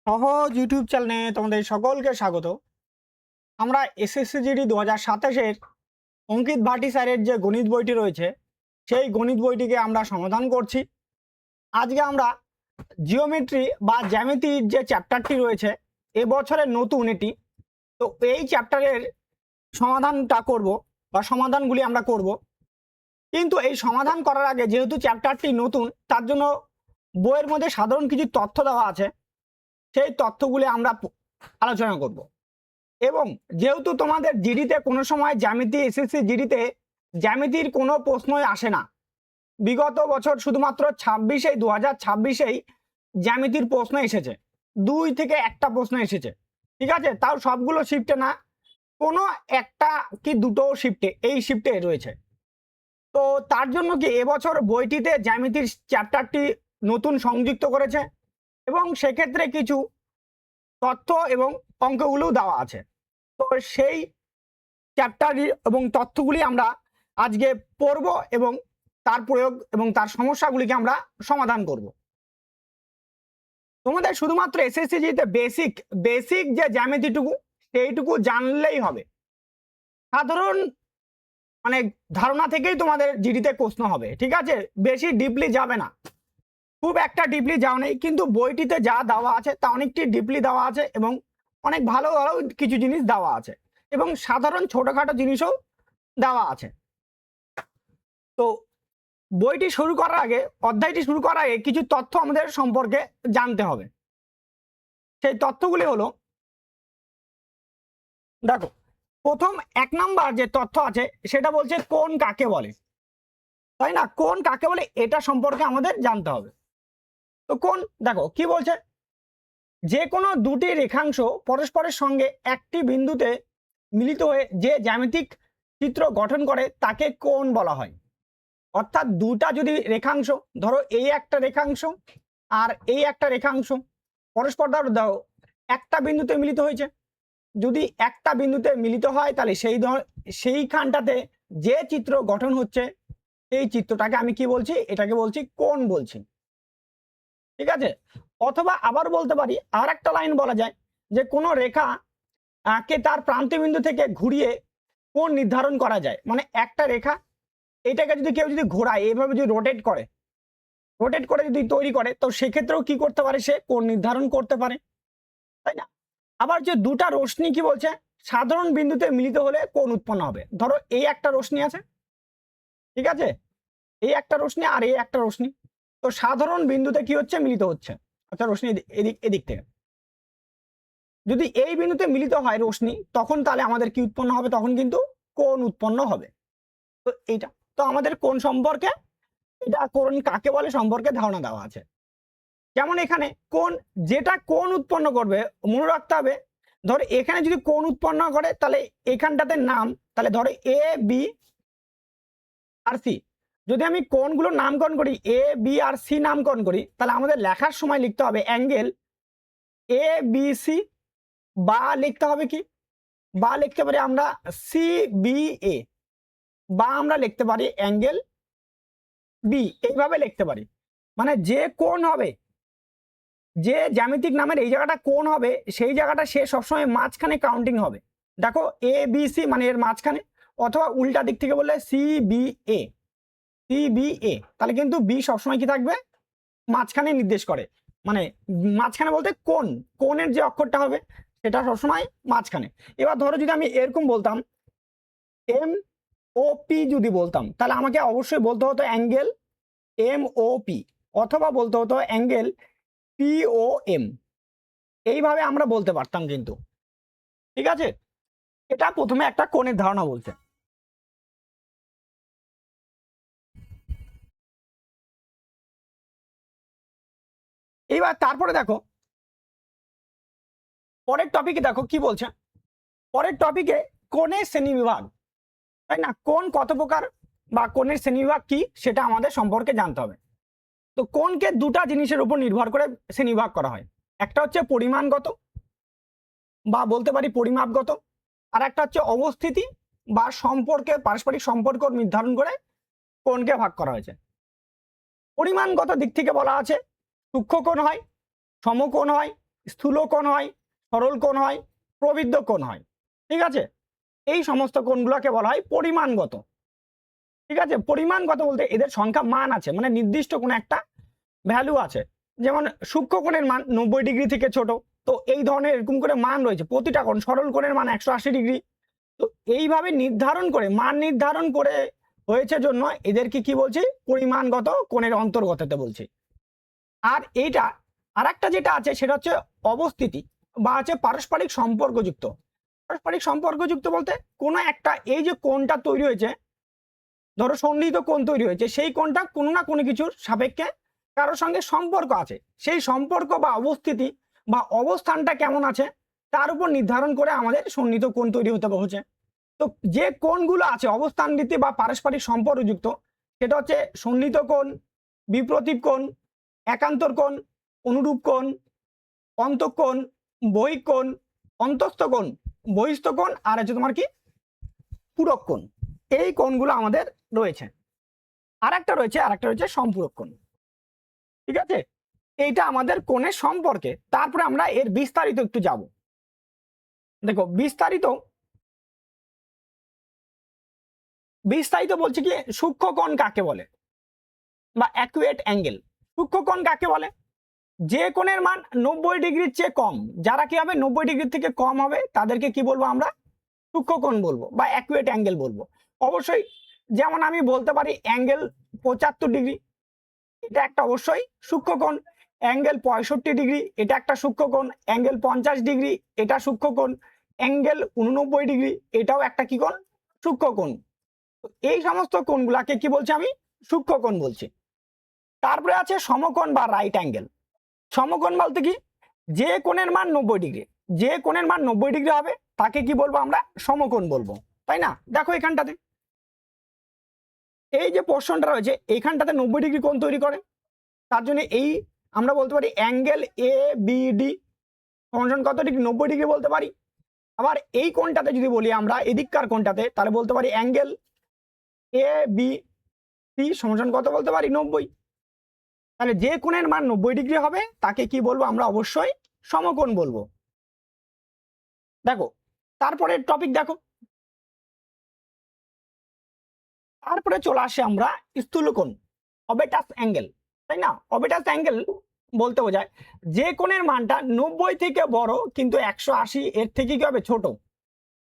সহজ ইউটিউব চ্যানেলে তোমাদের সকলকে স্বাগত। আমরা এসএসসি জিডি 2027-এর অঙ্কিত ভাটি স্যারের যে গণিত বইটি রয়েছে সেই গণিত বইটিকে আমরা সমাধান করছি। আজকে আমরা জিওমেট্রি বা জ্যামিতির যে চ্যাপ্টারটি রয়েছে এবছরের নতুন এটি, তো এই চ্যাপ্টারের সমাধানটা করব বা সমাধানগুলি আমরা করব। কিন্তু এই সমাধান করার আগে যেহেতু চ্যাপ্টারটি নতুন তার জন্য বইয়ের মধ্যে সাধারণ কিছু তথ্য দেওয়া আছে, সেই তথ্যগুলি আমরা আলোচনা করব। এবং যেহেতু তোমাদের জিডিতে কোনো সময় জ্যামিতি এসএসসি জিডিতে জ্যামিতির কোনো প্রশ্নই আসে না, বিগত বছর শুধুমাত্র 2026-এই জ্যামিতির প্রশ্ন এসেছে, 2 থেকে 1টা প্রশ্ন এসেছে, ঠিক আছে? তাও সবগুলো শিফটে না, কোনো একটা কি দুটো শিফটে, এই শিফটে রয়েছে। তো তার জন্য কি এবছর বইটিতে জ্যামিতির চ্যাপ্টারটি নতুন সংযুক্ত করেছে এবং সেক্ষেত্রে কিছু তথ্য এবং অঙ্কগুলোও দেওয়া আছে। তো সেই চ্যাপ্টার এবং তথ্যগুলি আমরা আজকে পড়ব এবং তার প্রয়োগ এবং তার সমস্যাগুলিকে আমরা সমাধান করব। তোমাদের শুধুমাত্র এসএসসি জিতে বেসিক যে জ্যামিতিটুকু সেইটুকু জানলেই হবে। সাধারণ মানে ধারণা থেকেই তোমাদের জিডিতে প্রশ্ন হবে, ঠিক আছে? বেশি ডিপলি যাবে না, খুব একটা ডিপলি যাও নেই, কিন্তু বইটিতে যা দেওয়া আছে তা অনেকটি ডিপলি দেওয়া আছে এবং অনেক ভালো ভালো কিছু জিনিস দেওয়া আছে এবং সাধারণ ছোটখাটো জিনিসও দেওয়া আছে। তো বইটি শুরু করার আগে, অধ্যায়টি শুরু করার আগে কিছু তথ্য আমাদের সম্পর্কে জানতে হবে। সেই তথ্যগুলি হলো, দেখো, প্রথম 1 নাম্বার যে তথ্য আছে সেটা বলছে কোণ কাকে বলে, তাই না? কোণ কাকে বলে এটা সম্পর্কে আমাদের জানতে হবে। তো কোণ, দেখো কি বলছে, যে কোনো দুটি রেখাংশ পরস্পরের সঙ্গে একটি বিন্দুতে মিলিত হয়ে যে জ্যামিতিক চিত্র গঠন করে তাকে কোণ বলা হয়। অর্থাৎ দুটা যদি রেখাংশ, ধরো এই একটা রেখাংশ আর এই একটা রেখাংশ পরস্পর দাও একটা বিন্দুতে মিলিত হয়েছে, যদি একটা বিন্দুতে মিলিত হয় তাহলে সেইখানটাতে যে চিত্র গঠন হচ্ছে এই চিত্রটাকে আমি কি বলছি, এটাকে বলছি কোণ বলছি, ঠিক আছে? অথবা আবার বলতে পারি, আর একটা লাইন বলা যায় যে কোনো রেখা কে তার প্রান্তবিন্দু থেকে ঘুরিয়ে কোণ নির্ধারণ করা যায়। মানে একটা রেখা এটাকে যদি কেউ যদি ঘোরায়, এইভাবে যদি রোটেট করে যদি তৈরি করে, তো সেক্ষেত্রেও কি করতে পারে, সে কোণ নির্ধারণ করতে পারে, তাই না? আবার যে দুটা রশ্মি কি বলছে, সাধারণ বিন্দুতে মিলিত হলে কোণ উৎপন্ন হবে। ধরো এই একটা রশ্মি আছে, ঠিক আছে? এই একটা রশ্মি আর এই একটা রশ্মি, তো সাধারণ বিন্দুতে কি হচ্ছে, মিলিত হচ্ছে। আচ্ছা, রশ্মি এদিক থেকে যদি এই বিন্দুতে মিলিত হয় রশ্মি, তখন তাহলে আমাদের কি উৎপন্ন হবে, তখন কিন্তু কোণ উৎপন্ন হবে। তো এইটা তো আমাদের কোণ সম্পর্কে, এটা কোণ কাকে বলে সম্পর্কে ধারণা দেওয়া আছে। যেমন এখানে কোণ, যেটা কোণ উৎপন্ন করবে মনে রাখতে হবে, ধরো এখানে যদি কোণ উৎপন্ন করে তাহলে এখানটাতে নাম, তাহলে ধরো এ বি আর সি, যদি আমি কোণগুলোর নামকরণ করি, এ বি আর সি নামকরণ করি, তাহলে আমাদের লেখার সময় লিখতে হবে অ্যাঙ্গেল এ বি সি, বা লিখতে হবে কি, বা লিখতে পারি আমরা সি বি এ, বা আমরা লিখতে পারি অ্যাঙ্গেল বি, এইভাবে লিখতে পারি। মানে যে কোণ হবে, যে জ্যামিতিক নামের এই জায়গাটা কোণ হবে, সেই জায়গাটা সে সবসময় মাঝখানে কাউন্টিং হবে। দেখো এ বি সি মানে এর মাঝখানে, অথবা উল্টা দিক থেকে বললে সি বি এ, তাহলে কিন্তু বি সবসময় কি থাকবে, মাঝখানে নির্দেশ করে। মানে মাঝখানে বলতে কোণের যে অক্ষরটা হবে সেটা সবসময় মাঝখানে। এবার ধরো যদি আমি এরকম বলতাম এম ও পি, যদি বলতাম তাহলে আমাকে অবশ্যই বলতে হতো অ্যাঙ্গেল এম ও পি, অথবা বলতে হতো অ্যাঙ্গেল পি ও এম, এইভাবে আমরা বলতে পারতাম কিন্তু, ঠিক আছে? এটা প্রথমে একটা কোণের ধারণা বলছে। এইবার তারপরে দেখো পরের টপিকে, দেখো কি বলছে, পরের টপিকে কোণের শ্রেণীবিভাগ, তাই না? কোণ কত প্রকার বা কোণের শ্রেণীবিভাগ কি সেটা আমাদের সম্পর্কে জানতে হবে। তো কোণকে দুটা জিনিসের উপর নির্ভর করে শ্রেণীবিভাগ করা হয়, একটা হচ্ছে পরিমাণগত বা বলতে পারি পরিমাপগত, আর একটা হচ্ছে অবস্থিতি বা সম্পর্কে, পারস্পরিক সম্পর্ক নির্ধারণ করে কোণকে ভাগ করা হয়েছে। পরিমাণগত দিক থেকে বলা আছে সূক্ষ্ম কোণ হয়, সমকোণ হয়, স্থূল কোণ হয়, সরল কোণ হয়, প্রবৃদ্ধ কোণ হয়। ঠিক আছে, এই সমস্ত কোণগুলোকে বলা হয় পরিমাণগত। ঠিক আছে, পরিমাণগত বলতে এদের সংখ্যা মান আছে, মানে নির্দিষ্ট কোনো একটা ভ্যালু আছে। যেমন সূক্ষ্ম কোণের মান 90 ডিগ্রি থেকে ছোট। তো এই ধরনের এরকম করে মান রয়েছে। প্রতিটা কোণ, সরল কোণের মান 180 ডিগ্রি। তো এইভাবে নির্ধারণ করে, মান নির্ধারণ করে হয়েছে জন্য এদেরকে কি বলছি, পরিমাণগত কোণের অন্তর্গততে বলছি। আর এইটা আর একটা যেটা আছে সেটা হচ্ছে অবস্থিতি বা আছে পারস্পরিক সম্পর্কযুক্ত। পারস্পরিক সম্পর্কযুক্ত বলতে কোনো একটা, এই যে কোণটা তৈরি হয়েছে, ধরো সন্নিহিত কোণ তৈরি হয়েছে, সেই কোণটা কোনো না কোনো কিছুর সাপেক্ষে কারোর সঙ্গে সম্পর্ক আছে। সেই সম্পর্ক বা অবস্থিতি বা অবস্থানটা কেমন আছে তার উপর নির্ধারণ করে আমাদের সন্নিহিত কোণ তৈরি হতে বসেছে। তো যে কোণগুলো আছে অবস্থান রীতি বা পারস্পরিক সম্পর্কযুক্ত, সেটা হচ্ছে সন্নিহিত কোণ, বিপ্রতীপ কোণ, একান্তর কোণ, অনুরূপ কোণ, অন্তঃকোণ, বহিঃকোণ, অন্তস্থ কোণ, বহিস্থ কোণ, আর হচ্ছে তোমার কি পূরক কোণ। এই কোণগুলো আমাদের রয়েছে। আর একটা রয়েছে সম্পূরক কোণ। ঠিক আছে, এইটা আমাদের কোণের সম্পর্কে। তারপরে আমরা এর বিস্তারিত একটু যাব। দেখো বিস্তারিত বলছে কি, সূক্ষ্ম কোণ কাকে বলে বা অ্যাকুয়েট অ্যাঙ্গেল। সূক্ষ্ম কোণ কাকে বলে? যে কোণের মান 90 ডিগ্রির চেয়ে কম, যারা কি হবে 90 ডিগ্রি থেকে কম হবে তাদেরকে কি বলবো আমরা, সূক্ষ্ম কোণ বলবো বা অ্যাকুয়েট অ্যাঙ্গেল বলবো। অবশ্যই যেমন আমি বলতে পারি অ্যাঙ্গেল 75 ডিগ্রি, এটা একটা অবশ্যই সূক্ষ্ম কোণ। অ্যাঙ্গেল 65 ডিগ্রি, এটা একটা সূক্ষ্ম কোণ। অ্যাঙ্গেল 50 ডিগ্রি, এটা সূক্ষ্ম কোণ। অ্যাঙ্গেল 89 ডিগ্রি, এটাও একটা কি কোণ, সূক্ষ্ম কোণ। এই সমস্ত কোণগুলাকে কি বলছি আমি, সূক্ষ্ম কোণ বলছি। তারপরে আছে সমকোণ বা রাইট অ্যাঙ্গেল। সমকোণ বলতে কি, যে কোণের মান 90 ডিগ্রি, যে কোণের মান 90 ডিগ্রি হবে তাকে কি বলবো আমরা, সমকোণ বলবো। তাই না? দেখো এখানটাতে এই যে পোর্শনটা রয়েছে, এইখানটাতে 90 ডিগ্রি কোণ তৈরি করে। তার জন্য এই আমরা বলতে পারি অ্যাঙ্গেল এ বি ডি সমান কত ডিগ্রি, 90 ডিগ্রি বলতে পারি। আবার এই কোণটাতে যদি বলি আমরা, এদিককার কোণটাতে, তাহলে বলতে পারি অ্যাঙ্গেল এ বি সি সমান কত বলতে পারি, 90। তাহলে যে কোণের মান 90 ডিগ্রি হবে তাকে কি বলবো আমরা, অবশ্যই সমকোণ বলবো। দেখো তারপরে টপিক দেখো, তারপরে চলে আসে আমরা স্থূলকোণ, অবেটাস অ্যাঙ্গেল। তাই না? অবেটাস অ্যাঙ্গেল বলতে বোঝায় যে কোণের মানটা 90 থেকে বড় কিন্তু 180 এর থেকে কি হবে, ছোট।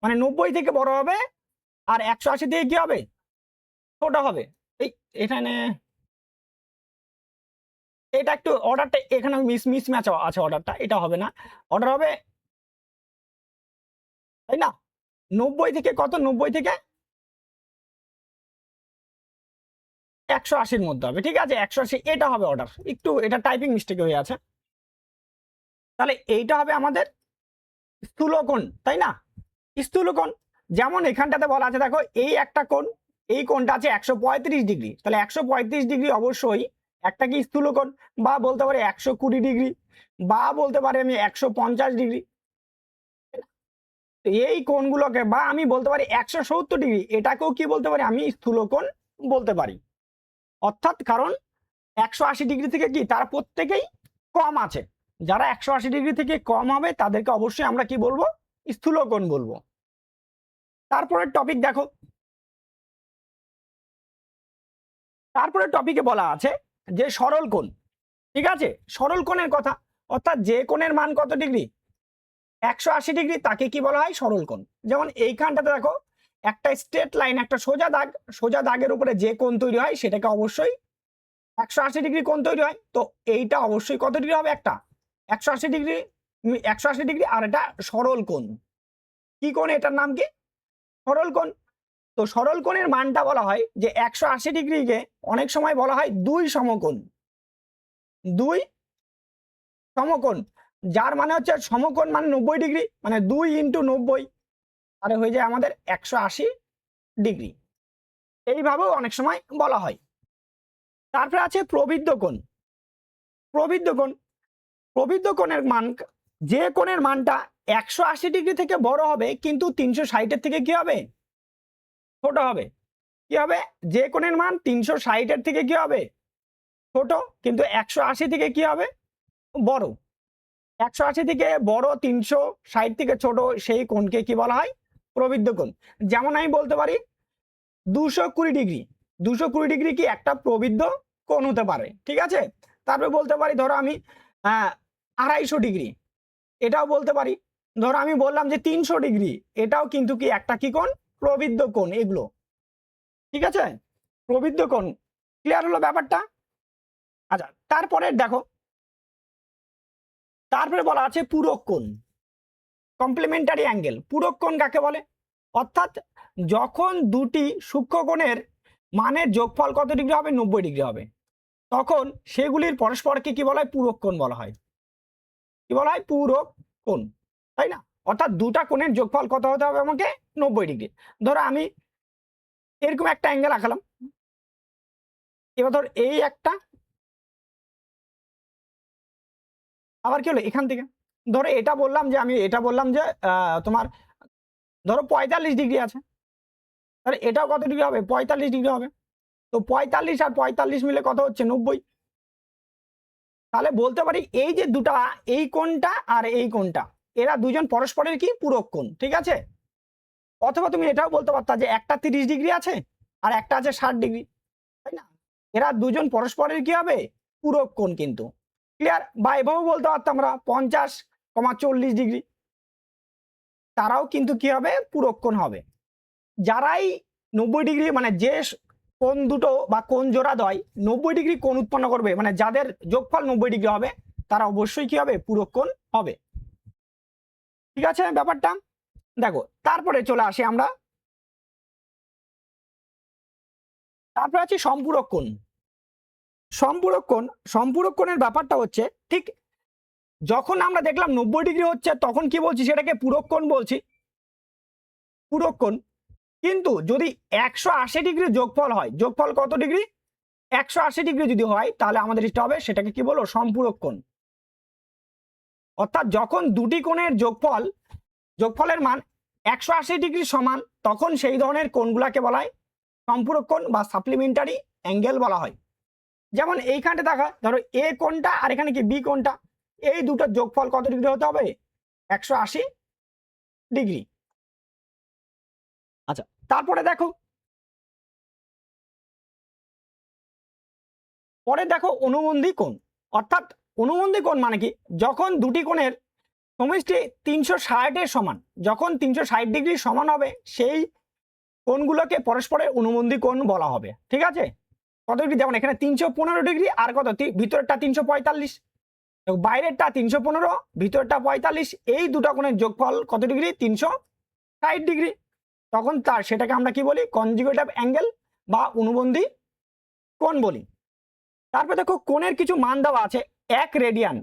মানে 90 থেকে বড় হবে আর 180 থেকে কি হবে, ছোট হবে। এই এখানে এটা একটু অর্ডারটা এখানে মিসম্যাচ আছে, অর্ডারটা এটা হবে না, অর্ডার হবে তাই না 90 থেকে কত, 90 থেকে 180-র মধ্যে হবে। ঠিক আছে, 180 এটা হবে অর্ডার, একটু এটা টাইপিং মিস্টেক হয়ে আছে। তাহলে এইটা হবে আমাদের স্থূলকোণ, তাই না? স্থূলকোণ যেমন এখানটাতে বলা আছে, দেখো এই একটা কোণ, এই কোণটা আছে 135 ডিগ্রি, তাহলে 135 ডিগ্রি অবশ্যই একটা কি স্থূলকোণ, বা বলতে পারি 120 ডিগ্রি, বা বলতে পারি আমি 150 ডিগ্রি। এই কোণগুলোকে, বা আমি বলতে পারি 170 ডিগ্রি, এটাকেও কি বলতে পারি, আমি স্থূলকোণ বলতে পারি। অর্থাৎ কারণ 180 ডিগ্রি থেকে কি তারা প্রত্যেকেই কম আছে, যারা 180 ডিগ্রি থেকে কম হবে তাদেরকে অবশ্যই আমরা কি বলবো, স্থূলকোণ বলবো। তারপরে টপিক দেখো, তারপরে টপিকে বলা আছে যে সরল কোণ। ঠিক আছে, সরল কোণের কথা, অর্থাৎ যে কোণের মান কত ডিগ্রি, 180 ডিগ্রি, তাকে কি বলা হয়, সরল কোণ। যেমন এইখানটাতে দেখো একটা স্ট্রেট লাইন, একটা সোজা দাগ, সোজা দাগের উপরে যে কোণ তৈরি হয় সেটাকে অবশ্যই 180 ডিগ্রি কোণ তৈরি হয়। তো এইটা অবশ্যই কত ডিগ্রি হবে, একটা 180 ডিগ্রি, 180 ডিগ্রি। আর এটা সরল কোণ, কি কোণ, এটার নাম কি, সরল কোণ। তো সরল কোণের মানটা বলা হয় যে 180 ডিগ্রিকে অনেক সময় বলা হয় দুই সমকোণ, দুই সমকোণ, যার মানে হচ্ছে সমকোণ মানে 90 ডিগ্রি, মানে 2 × 90, তাহলে হয়ে যায় আমাদের 180 ডিগ্রি। এইভাবেও অনেক সময় বলা হয়। তারপরে আছে প্রবৃদ্ধ কোণ। প্রবৃদ্ধ কোণ, প্রবৃদ্ধ কোণের মান, যে কোণের মানটা 180 ডিগ্রি থেকে বড় হবে কিন্তু 360-এর থেকে কি হবে, ছোট হবে। কি হবে, যে কোণের মান 360-এর থেকে কি হবে, ছোট, কিন্তু 180 থেকে কি হবে, বড়। 180 থেকে বড়, 360 থেকে ছোট সেই কোণকে কি বলা হয়? প্রবৃদ্ধ কোণ। যেমন আমি বলতে পারি 220 ডিগ্রি। 220 ডিগ্রি কি একটা প্রবৃদ্ধ কোণ হতে পারে, ঠিক আছে? তারপরে বলতে পারি ধরো আমি 250 ডিগ্রি, এটাও বলতে পারি। ধরো আমি বললাম যে 300 ডিগ্রি, এটাও কিন্তু কি একটা কি কোণ? প্রবৃদ্ধ কোণ এগুলো, ঠিক আছে? প্রবৃদ্ধ কোণ। ক্লিয়ার হলো ব্যাপারটা? আচ্ছা, তারপরে দেখো, তারপরে বলা আছে পূরক কোণ, কমপ্লিমেন্টারি অ্যাঙ্গেল। পূরক কোণ কাকে বলে? অর্থাৎ যখন দুটি সূক্ষ্মকোণের মানের যোগফল কত ডিগ্রি হবে? 90 ডিগ্রি হবে, তখন সেগুলির পরস্পরকে কি বলা হয়? পূরক কোণ বলা হয়। কি বলা হয়? পূরক কোণ, তাই না? অর্থাৎ দুটা কোণের যোগফল কত হতে হবে আমাকে? 90 ডিগ্রি। ধরো আমি এরকম একটা অ্যাঙ্গেল আঁকালাম, এবার ধর এই একটা, আবার কি হলো এখান থেকে, ধরো এটা বললাম যে আমি এটা বললাম যে তোমার ধরো 45 ডিগ্রি আছে, তাহলে এটাও কত ডিগ্রি হবে? 45 ডিগ্রি হবে। তো 45 আর 45 মিলে কত হচ্ছে? 90। তাহলে বলতে পারি এই যে দুটা, এই কোণটা আর এই কোণটা, এরা দুজন পরস্পরের কি? পূরক কোণ, ঠিক আছে? অথবা তুমি এটাও বলতে পারতা যে একটা 30 ডিগ্রি আছে আর একটা আছে 60 ডিগ্রি, তাই না? এরা দুজন পরস্পরের কি হবে? পূরক কোণ কিন্তু। ক্লিয়ার? বা এভাবেও বলতে পারতাম আমরা 50,40 ডিগ্রি, তারাও কিন্তু কি হবে? পূরক কোণ হবে। যারাই 90 ডিগ্রি মানে যে কোণ দুটো বা কোণ জোড়া দ্বয় 90 ডিগ্রি কোণ উৎপন্ন করবে, মানে যাদের যোগফল 90 ডিগ্রি হবে, তারা অবশ্যই কি হবে? পূরক কোণ হবে। ঠিক আছে ব্যাপারটা? দেখো, তারপরে চলে আসি আমরা, তারপরে আছে সম্পূরক কোণ। সম্পূরক কোণ, সম্পূরক কোণের ব্যাপারটা হচ্ছে ঠিক যখন আমরা দেখলাম 90 ডিগ্রি হচ্ছে, তখন কি বলছি? সেটাকে পূরক কোণ বলছি, পূরক কোণ। কিন্তু যদি 180 ডিগ্রি যোগফল হয়, যোগফল কত ডিগ্রি? 180 ডিগ্রি যদি হয়, তাহলে আমাদের যেটা হবে সেটাকে কি বলবো? সম্পূরক কোণ। অর্থাৎ যখন দুটি কোণের যোগফল, যোগফলের মান 180 ডিগ্রি সমান, তখন সেই ধরনের কোণগুলাকে বলা হয় সম্পূরক কোণ বা সাপ্লিমেন্টারি অ্যাঙ্গেল বলা হয়। যেমন এইখানটা দেখা, ধরো এ কোণটা আর এখানে কি বি কোণটা, এই দুটোর যোগফল কত ডিগ্রি হতে হবে? 180 ডিগ্রি। আচ্ছা, তারপরে দেখো, পরে দেখো অনুবন্ধী কোণ। অর্থাৎ অনুবন্ধী কোণ মানে কি? যখন দুটি কোণের সমষ্টি 360 এর সমান, যখন 360 ডিগ্রি সমান হবে, সেই কোণগুলোকে পরস্পরের অনুবন্ধী কোণ বলা হবে, ঠিক আছে? কত ডিগ্রি? যেমন এখানে 315 ডিগ্রি আর কত, ভিতরেরটা 345, বাইরেরটা 315, ভিতরেরটা 45, এই দুটো কোণের যোগফল কত ডিগ্রি? 360 ডিগ্রি। তখন তার সেটাকে আমরা কি বলি? কনজুগেটিভ অ্যাঙ্গেল বা অনুবন্ধী কোণ বলি। তারপরে দেখো কোণের কিছু মান দেওয়া আছে। 1 রেডিয়ান,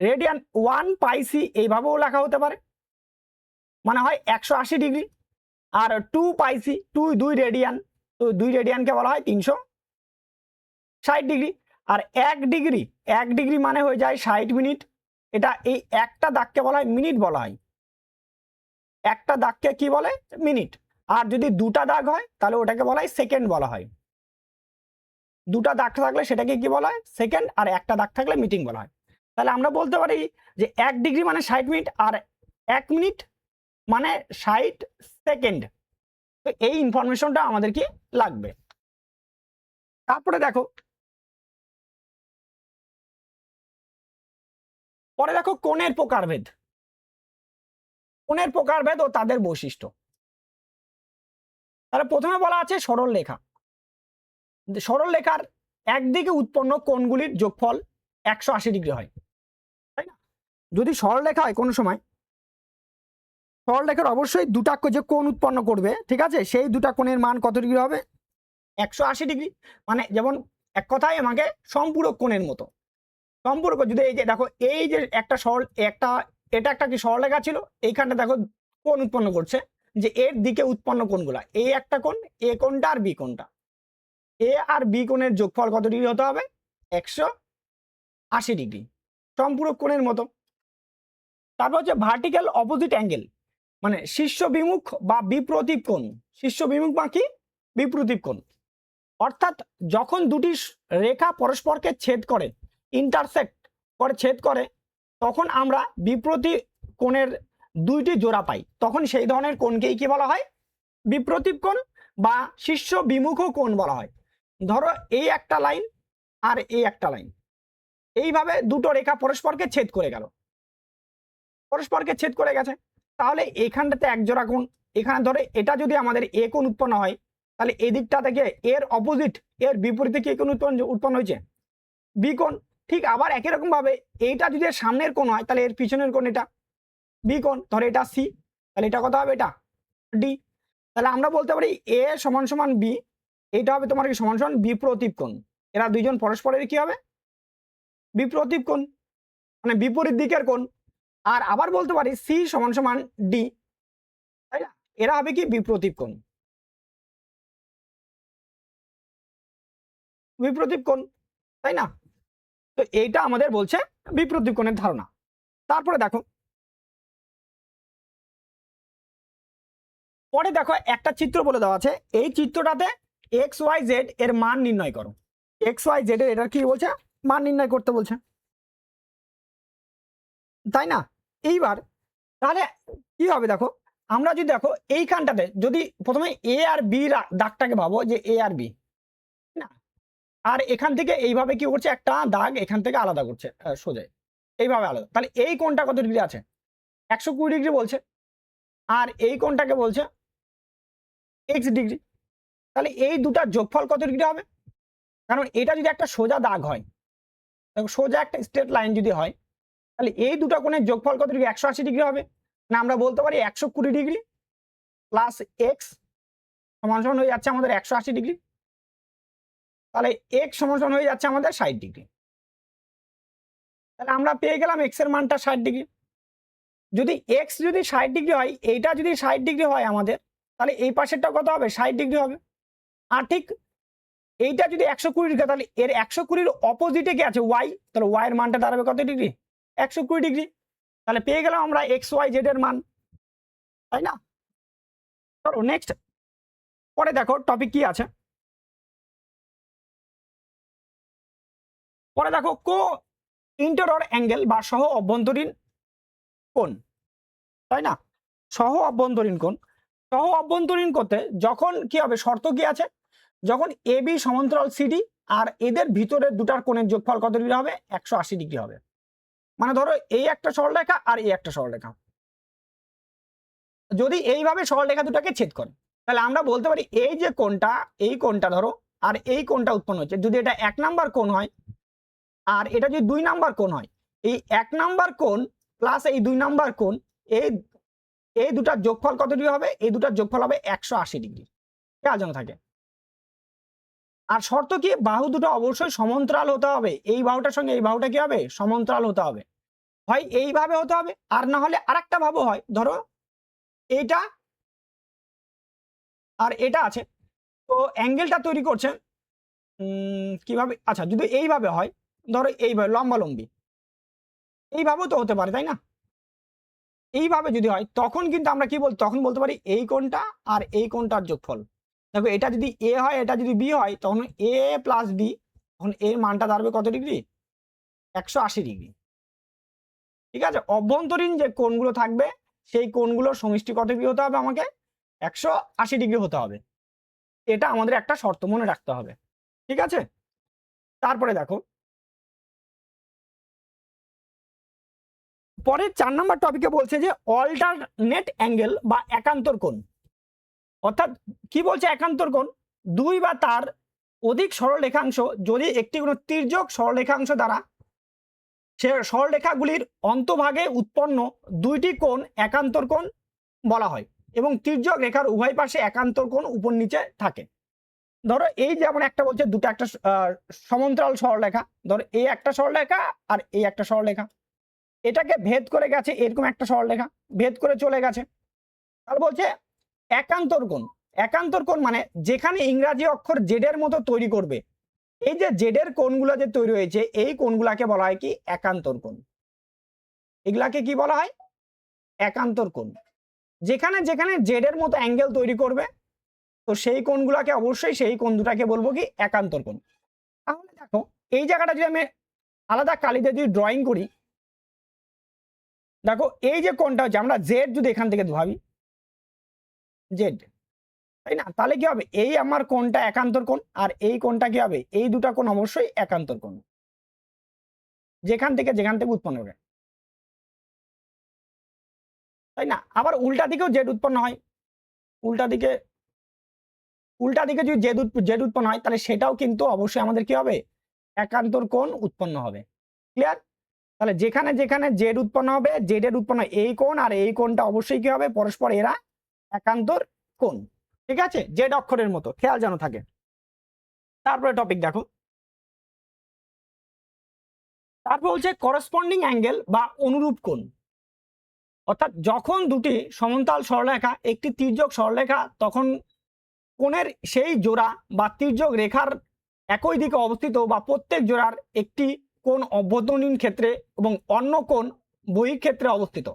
রেডিয়ান 1 পাই সি এইভাবেও লেখা হতে পারে, মানে হয় 180 ডিগ্রি। আর 2 পাই সি, 2 রেডিয়ান, তো 2 রেডিয়ানকে বলা হয় 360 ডিগ্রি। আর 1 ডিগ্রি, 1 ডিগ্রি মানে হয়ে যায় 60 মিনিট। এটা এই একটা দাগকে বলা হয় মিনিট বলা হয়, একটা দাগকে কি বলে? মিনিট। আর যদি দুটা দাগ হয় তাহলে ওটাকে বলা হয় সেকেন্ড বলা হয়। দুটা দাগ থাকলে সেটাকে কি বলা হয়? সেকেন্ড। আর একটা দাগ থাকলে মিটিং বলা হয়। তাহলে আমরা বলতে পারি যে 1 ডিগ্রি মানে 60 মিনিট আর 1 মিনিট মানে 60 সেকেন্ড। তো এই ইনফরমেশনটা আমাদের কি লাগবে। তারপরে দেখো, পরে দেখো কোণের প্রকারভেদ, কোণের প্রকারভেদ ও তাদের বৈশিষ্ট্য। তাহলে প্রথমে বলা আছে সরল রেখা। সরল রেখার একদিকে উৎপন্ন কোণগুলির যোগফল 180 ডিগ্রি হয়, তাই না? যদি সরল রেখা হয় কোনো সময়, সরলরেখার অবশ্যই দুটা যে কোণ উৎপন্ন করবে, ঠিক আছে, সেই দুটা কোণের মান কত ডিগ্রি হবে? 180 ডিগ্রি। মানে যেমন এক কথায় আমাকে সম্পূরক কোণের মতো। সম্পূরক যদি এই যে দেখো, এই যে একটা সরল, একটা এটা একটা কি সরলরেখা ছিল, এইখানটা দেখো কোণ উৎপন্ন করছে, যে এর দিকে উৎপন্ন কোণগুলা, এই একটা কোণ, এ কোণটা আর বি কোণটা, এ আর বি কোণের যোগফল কত ডিগ্রি হতে হবে? 180 ডিগ্রি, সম্পূরক কোণের মতো। তারপর হচ্ছে ভার্টিক্যাল অপোজিট অ্যাঙ্গেল, মানে শীর্ষ বিমুখ বা বিপ্রতীপ কোণ। শীর্ষ বিমুখ বা কি? বিপ্রতীপ কোণ। অর্থাৎ যখন দুটি রেখা পরস্পরকে ছেদ করে, ইন্টারসেক্ট করে, ছেদ করে, তখন আমরা বিপ্রতি কোণের দুইটি জোড়া পাই, তখন সেই ধরনের কোণকেই কি বলা হয়? বিপ্রতীপ কোণ বা শীর্ষ বিমুখ কোণ বলা হয়। ধরো এই একটা লাইন আর এই একটা লাইন, এইভাবে দুটো রেখা পরস্পরকে ছেদ করে গেল, পরস্পরকে ছেদ করে গেছে, তাহলে এইখানটাতে এক জোড়া কোণ, এখানে ধরে এটা যদি আমাদের এ কোণ উৎপন্ন হয়, তাহলে এই দিকটা থেকে এর অপোজিট, এর বিপরীতে কি কোণ উৎপন্ন হয়েছে? বি কোণ। ঠিক আবার একই রকম ভাবে এইটা যদি এর সামনের কোণ হয়, তাহলে এর পিছনের কোণ এটা বি কোণ, ধরে এটা সি, তাহলে এটা কত হবে? এটা ডি। তাহলে আমরা বলতে পারি এ সমান সমান বি, এটা হবে তোমার কি সমান সমান বিপ্রতীপ কোণ। এরা দুইজন পরস্পরের কি হবে? বিপ্রতীপ কোণ, মানে বিপরীত দিকের কোণ। আর আবার বলতে পারি সি সমান সমান ডি, তাই না? এরা হবে কি? বিপ্রতীপ কোণ, বিপ্রতীপ কোণ, তাই না? তো এইটা আমাদের বলছে বিপ্রতীপ কোণের ধারণা। তারপরে দেখো, পরে দেখো একটা চিত্র বলে দেওয়া আছে, এই চিত্রটাতে এক্স ওয়াই জেড এর মান নির্ণয় করো। এক্স ওয়াই জেড এর এটা কি বলছে? মান নির্ণয় করতে বলছে, তাই না? এইবার তাহলে কি হবে দেখো, আমরা যদি দেখো এইখানটাতে যদি প্রথমে এ আর বি দাগটাকে ভাবো যে এ আর বি, না, আর এখান থেকে এইভাবে কি করছে? একটা দাগ এখান থেকে আলাদা করছে সোজাই, এইভাবে আলাদা, তাহলে এই কোণটা কত ডিগ্রি আছে? 120 ডিগ্রি বলছে, আর এই কোণটাকে বলছে এক্স ডিগ্রি। তাহলে এই দুটার যোগফল কত ডিগ্রি হবে? কারণ এটা যদি একটা সোজা দাগ হয়, সোজা একটা স্ট্রেট লাইন যদি হয়, তাহলে এই দুটো কোণের যোগফল কত ডিগ্রি? 180 ডিগ্রি হবে। না, আমরা বলতে পারি 120 ডিগ্রি প্লাস এক্স সমান সমান হয়ে যাচ্ছে আমাদের 180 ডিগ্রি। তাহলে এক্স সমান সমান হয়ে যাচ্ছে আমাদের 60 ডিগ্রি। তাহলে আমরা পেয়ে গেলাম এক্স এর মানটা 60 ডিগ্রি। যদি এক্স যদি 60 ডিগ্রি হয়, এইটা যদি 60 ডিগ্রি হয় আমাদের, তাহলে এই পাশেরটা কত হবে? 60 ডিগ্রি হবে। আর ঠিক এইটা যদি 120 ডিগ্রি, তাহলে এর 120-র অপোজিটে কি আছে? ওয়াই, তাহলে ওয়াই এর মানটা দাঁড়াবে কত ডিগ্রি? 120 ডিগ্রি। তাহলে পেয়ে গেলাম আমরা এক্স ওয়াই জেড এর মান, তাই না? চলো নেক্সট, পরে দেখো টপিক কি আছে। পরে দেখো কো ইন্টেরিয়র অ্যাঙ্গেল বা সহ অভ্যন্তরীণ কোণ, তাই না? সহ অভ্যন্তরীণ কোণ, সহ অভ্যন্তরীণ করতে যখন কি হবে? শর্ত কি আছে? যখন এ বি সমান্তরাল সিডি আর এদের ভিতরের দুটার কোণের যোগফল কত ডিগ্রি হবে? 180 ডিগ্রি হবে। মানে ধরো এই একটা সরলরেখা আর এই একটা সরলরেখা, যদি এইভাবে সরলরেখা দুটাকে ছেদ করে, তাহলে আমরা বলতে পারি এই যে কোণটা, এই কোণটা ধরো, আর এই কোণটা উৎপন্ন হচ্ছে, যদি এটা 1 নাম্বার কোণ হয় আর এটা যদি 2 নাম্বার কোণ হয়, এই 1 নাম্বার কোণ প্লাস এই 2 নাম্বার কোণ, এই এই দুটার যোগফল কত ডিগ্রি হবে? এই দুটার যোগফল হবে 180 ডিগ্রি, খেয়াল যেন থাকে। আর শর্ত কি? বাহু দুটো অবশ্যই সমান্তরাল হতে হবে, এই বাহুটার সঙ্গে এই বাহুটা কি হবে? সমান্তরাল হতে হবে, হয় এইভাবে হতে হবে, আর না হলে আরেকটা ভাবে হয়, ধরো এইটা আর এটা আছে, তো অ্যাঙ্গেলটা তৈরি করছে কিভাবে? আচ্ছা, যদি এইভাবে হয়, ধরো এইভাবে লম্বালম্বি, এইভাবেও তো হতে পারে, তাই না? এইভাবে যদি হয়, তখন কিন্তু আমরা কি তখন বলতে পারি এই কোণটা আর এই কোণটার যোগফল। দেখো এটা যদি এ হয়, এটা যদি বি হয়, তখন এ প্লাস বি, তখন এর মানটা দাঁড়াবে কত ডিগ্রি? 180 ডিগ্রি। ঠিক আছে, অভ্যন্তরীণ যে কোণগুলো থাকবে সেই কোণগুলোর সমষ্টি কত ডিগ্রি হতে হবে? আমাকে 180 ডিগ্রি হতে হবে। এটা আমাদের একটা শর্ত মনে রাখতে হবে, ঠিক আছে? তারপরে দেখো, পরের 4 নম্বর টপিকে বলছে যে অল্টারনেট অ্যাঙ্গেল বা একান্তর কোণ। অর্থাৎ কি বলছে? একান্তর কোণ, দুই বা তার অধিক সরলরেখাংশ যদি একটি কোনো তির্যক সরলরেখাংশ দ্বারা সে সরলরেখাগুলির অন্তভাগে উৎপন্ন দুইটি কোণ একান্তর কোণ বলা হয়, এবং তির্যক রেখার উভয় পাশে একান্তর কোণ উপর নিচে থাকে। ধরো এই যেমন একটা বলছে দুটো একটা সমান্তরাল সরলরেখা, ধরো এই একটা সরলরেখা আর এই একটা সরলরেখা, এটাকে ভেদ করে গেছে এরকম একটা সরলরেখা, ভেদ করে চলে গেছে, তাহলে বলছে একান্তর কোণ। একান্তর কোণ মানে যেখানে ইংরাজি অক্ষর জেড এর মতো তৈরি করবে, এই যে জেড এর কোণগুলো যে তৈরি হয়েছে, এই কোণগুলাকে বলা হয় কি? একান্তর কোণ। এগুলাকে কি বলা হয়? একান্তর কোণ। যেখানে যেখানে জেড এর মতো অ্যাঙ্গেল তৈরি করবে, তো সেই কোণগুলাকে অবশ্যই সেই কোণ দুটাকে বলবো কি? একান্তর কোণ। তাহলে দেখো এই জায়গাটা যদি আমি আলাদা কালিতে যদি ড্রয়িং করি, দেখো এই যে কোণটা হচ্ছে, আমরা জেড যদি এখান থেকে ভাবি জেড, তাই না, তাহলে কি হবে, এই আমার কোণটা একান্তর কোণ, আর এই কোণটা কি হবে, এই দুটা কোণ অবশ্যই একান্তর কোণ, যেখান থেকে উৎপন্ন হবে, তাই না। আবার উল্টা দিকেও জেড উৎপন্ন হয়, উল্টা দিকে যদি জেড উৎপন্ন হয়, তাহলে সেটাও কিন্তু অবশ্যই আমাদের কি হবে, একান্তর কোণ উৎপন্ন হবে। ক্লিয়ার? তাহলে যেখানে জেড উৎপন্ন হবে, জেড এর উৎপন্ন এই কোণ আর এই কোণটা অবশ্যই কি হবে, পরস্পর এরা একান্তর কোণ। ঠিক আছে, জেড অক্ষরের মতো, খেয়াল যেন থাকে। তারপরে টপিক দেখো, তারপর হচ্ছে করসপন্ডিং অ্যাঙ্গেল বা অনুরূপ কোণ। অর্থাৎ যখন দুটি সমান্তরাল সরলরেখা একটি তির্যক সরলরেখা, তখন কোণের সেই জোড়া বা তির্যক রেখার একই দিকে অবস্থিত বা প্রত্যেক জোড়ার একটি কোণ অভ্যন্তরীণ ক্ষেত্রে এবং অন্য কোণ বহিঃক্ষেত্রে অবস্থিত,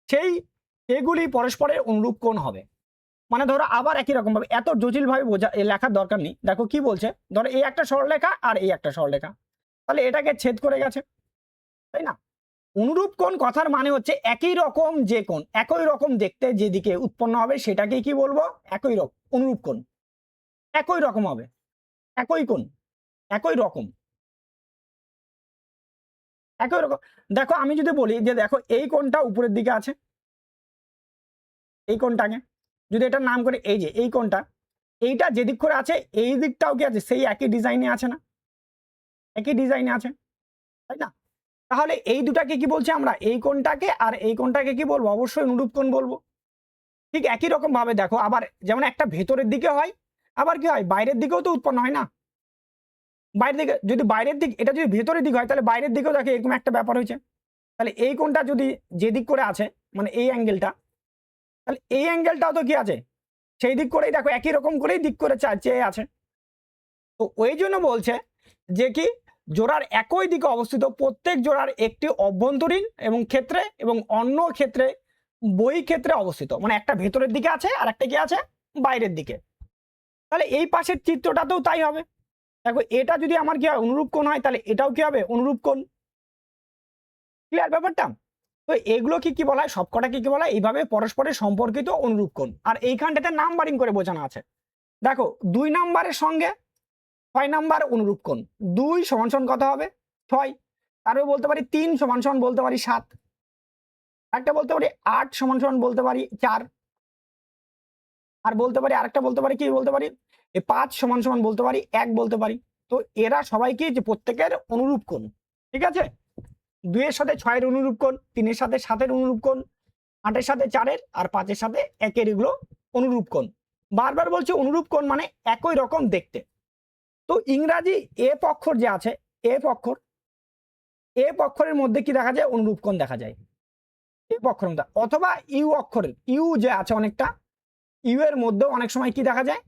সেগুলি পরস্পরের অনুরূপ কোণ হবে। মানে ধরো আবার একই রকম ভাবে, এত জটিল ভাবে লেখার দরকার নেই। দেখো কি বলছে, ধরো এই একটা সরলরেখা আর এই একটা সরলরেখা, তাহলে এটাকে ছেদ করে গেছে, তাই না। অনুরূপ কোণ কথার মানে হচ্ছে একই রকম যে কোণ, একই রকম দেখতে যেদিকে উৎপন্ন হবে সেটাকে কি বলবো, একই রকম অনুরূপ কোণ। একই রকম হবে, একই কোণ, একই রকম, একই রকম। দেখো আমি যদি বলি যে দেখো এই কোণটা উপরের দিকে আছে, এই কোণটাকে যদি এটার নাম করে এই যে এই কোণটা, এইটা যেদিক করে আছে এই দিকটাও কি আছে, সেই একই ডিজাইনে আছে না, একই ডিজাইনে আছে, তাই না। তাহলে এই দুটাকে কি বলছি আমরা, এই কোণটাকে আর এই কোণটাকে কি বলবো, অবশ্যই অনুরূপ কোণ বলবো। ঠিক একই রকম ভাবে দেখো, আবার যেমন একটা ভেতরের দিকে হয়, আবার কি হয় বাইরের দিকেও তো উৎপন্ন হয় না। বাইরের দিকে যদি বাইরের দিক, এটা যদি ভেতরের দিক হয়, তাহলে বাইরের দিকেও দেখো এরকম একটা ব্যাপার হয়েছে। তাহলে এই কোণটা যদি যেদিক করে আছে, মানে এই অ্যাঙ্গেলটা, তাহলে এই অ্যাঙ্গেলটাও তো কি আছে, সেই দিক করেই দেখো একই রকম করেই দিক করে চেয়ে আছে। তো ওই জন্য বলছে যে কি, জোড়ার একই দিকে অবস্থিত প্রত্যেক জোড়ার একটি অভ্যন্তরীণ এবং ক্ষেত্রে এবং অন্য ক্ষেত্রে বহিঃক্ষেত্রে অবস্থিত, মানে একটা ভেতরের দিকে আছে আর একটা কি আছে বাইরের দিকে। তাহলে এই পাশের চিত্রটাতেও তাই হবে। দেখো এটা যদি আমার কি হয়, অনুরূপ কোণ হয়, তাহলে এটাও কি হবে, অনুরূপ কোণ। ক্লিয়ার ব্যাপারটা? তো এগুলো কি বলা হয়, সবকটা কি বলা হয়, এইভাবে পরস্পরের সম্পর্কিত অনুরূপ কোণ। আর এইখানটাতে নাম্বারিং করে বোঝানো আছে। দেখো 2 নাম্বারের সঙ্গে 6 নাম্বার অনুরূপ কোণ, 2 সমান সমান কত হবে 6, তারপরে বলতে পারি 3 সমান সমান বলতে পারি 7, একটা বলতে পারি 8 সমান সমান বলতে পারি 4, আর বলতে পারি আরেকটা বলতে পারি কি বলতে পারি, 5 সমান সমান বলতে পারি 1 বলতে পারি। তো এরা সবাই কি, যে প্রত্যেকের অনুরূপ কোণ। ঠিক আছে, 2 এর সাথে 6 এর অনুরূপ কোণ, 3 এর সাথে 7 এর অনুরূপ কোণ, 8 এর সাথে 4 এর, আর 5 এর সাথে 1 এর, এগুলো অনুরূপ কোণ। বারবার বলছি অনুরূপ কোণ মানে একই রকম দেখতে। তো ইংরাজি এফ অক্ষর যে আছে, এফ অক্ষরের মধ্যে কি দেখা যায়, অনুরূপ কোণ দেখা যায় এফ অক্ষরের মধ্যে, অথবা ইউ অক্ষরের, ইউ যে আছে অনেকটা, ইউ এর মধ্যেও অনেক সময় কি দেখা যায়,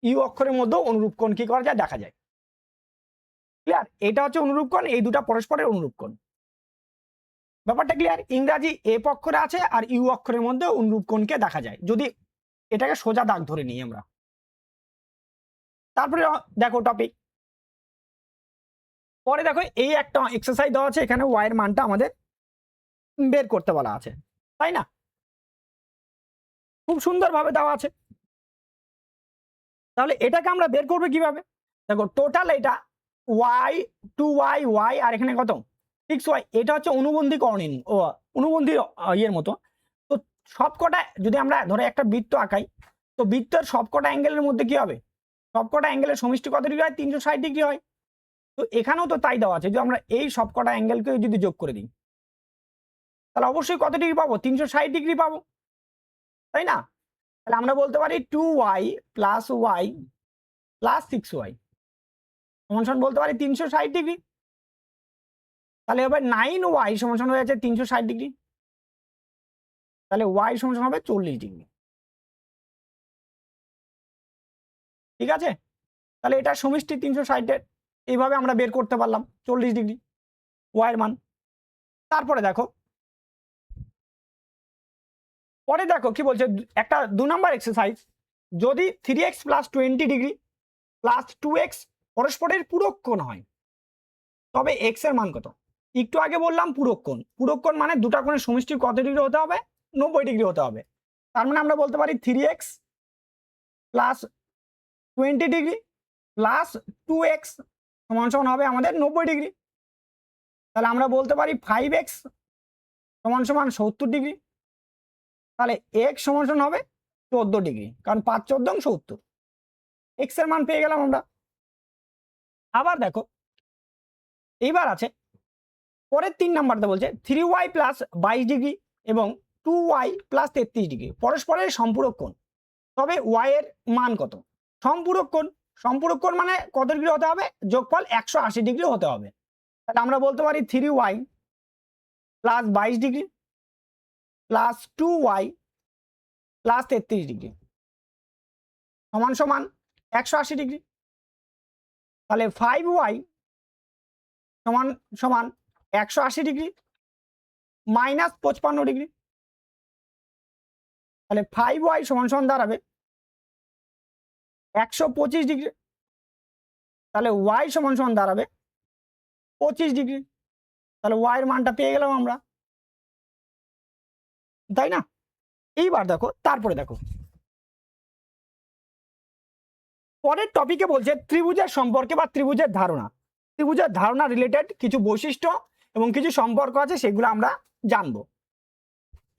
ইউ অক্ষরের মধ্যেও অনুরূপ কোণ কি করা যায়, দেখা যায়। ক্লিয়ার? এটা হচ্ছে অনুরূপ কোণ, এই দুটা পরস্পরের অনুরূপ কোণ। ব্যাপারটা ক্লিয়ার? ইংরাজি এফ অক্ষরে আছে আর ইউ অক্ষরের মধ্যে অনুরূপ কোণকে দেখা যায়, যদি এটাকে সোজা দাগ ধরে নিই আমরা। তারপরে দেখো টপিক, পরে দেখো এই একটা এক্সারসাইজ দেওয়া আছে, এখানে ওয়াই এর মানটা আমাদের বের করতে বলা আছে, তাই না। খুব সুন্দরভাবে দেওয়া আছে। তাহলে এটাকে আমরা বের করবো কিভাবে, দেখো টোটাল এটা ওয়াই 2y ওয়াই আর এখানে কত 6y, এটা হচ্ছে অনুবন্ধী করণীয়, ও অনুবন্ধী ইয়ের মতো। তো সবকটা যদি আমরা ধরে একটা বৃত্ত আঁকাই, তো বৃত্তের সবকটা অ্যাঙ্গেলের মধ্যে কি হবে, সবকটা অ্যাঙ্গেলের সমষ্টি কত ডিগ্রি হয়, 360 ডিগ্রি হয়। তো এখানেও তো তাই দেওয়া আছে, যদি আমরা এই সবকটা অ্যাঙ্গেলকে যদি যোগ করে দিই, তাহলে অবশ্যই কত ডিগ্রি পাবো, 360 ডিগ্রি পাবো, তাই না। তাহলে আমরা বলতে পারি 2y plus Y plus 6y সমান সমান বলতে পারি 360 ডিগ্রি। তাহলে এবার 9y সমান সমান হয়ে যাচ্ছে 360 ডিগ্রি, তাহলে y সমান সমান হবে 40 ডিগ্রি। ঠিক আছে, তাহলে এটা সমষ্টি 360 এইভাবে আমরা বের করতে পারলাম 40 ডিগ্রি y এর মান। তারপরে দেখো, পরে দেখো কি বলছে, একটা 2 নাম্বার এক্সারসাইজ, যদি 3x plus 20 degree plus 2x পরস্পরের পূরক কোণ হয়, তবে x এর মান কত। একটু আগে বললাম পূরক কোণ, পূরক কোণ মানে দুটা কোণের সমষ্টি কত ডিগ্রি হতে হবে? 90 ডিগ্রি হতে হবে। তার মানে আমরা বলতে পারি 3x plus 20 degree plus 2x সমান সমান হবে আমাদের 90 ডিগ্রি। তাহলে আমরা বলতে পারি 5x সমান সমান 70 ডিগ্রি। তাহলে x সমান সমান হবে 14 ডিগ্রি, কারণ 5 14 70, x এর মান পেয়ে গেলাম আমরা। আবার দেখো এইবার আছে পরের 3 নাম্বারটা বলছে 3y প্লাস 22 ডিগ্রি এবং 2y প্লাস 33 ডিগ্রি পরস্পরের সম্পূরক কোণ, তবে y এর মান কত? সম্পূরক কোণ, সম্পূরক কোণ মানে কত ডিগ্রি হতে হবে? যোগফল 180 ডিগ্রি হতে হবে। তাহলে আমরা বলতে পারি 3y plus 22 degree plus 2y plus 33 degree সমান সমান 180 ডিগ্রি। তাহলে 5y সমান সমান 180 ডিগ্রি মাইনাস 55 ডিগ্রি। তাহলে 5y সমান সমান দাঁড়াবে 125 ডিগ্রি। তাহলে y সমান সমান দাঁড়াবে 25 ডিগ্রি। তাহলে y এর মানটা পেয়ে গেলাম আমরা, তাই না? এইবার দেখো তারপরে দেখো পরের টপিকে বলছে ত্রিভুজের সম্পর্কে বা ত্রিভুজের ধারণা। ত্রিভুজের ধারণা রিলেটেড কিছু বৈশিষ্ট্য এবং কিছু সম্পর্ক আছে, সেগুলো আমরা জানবো।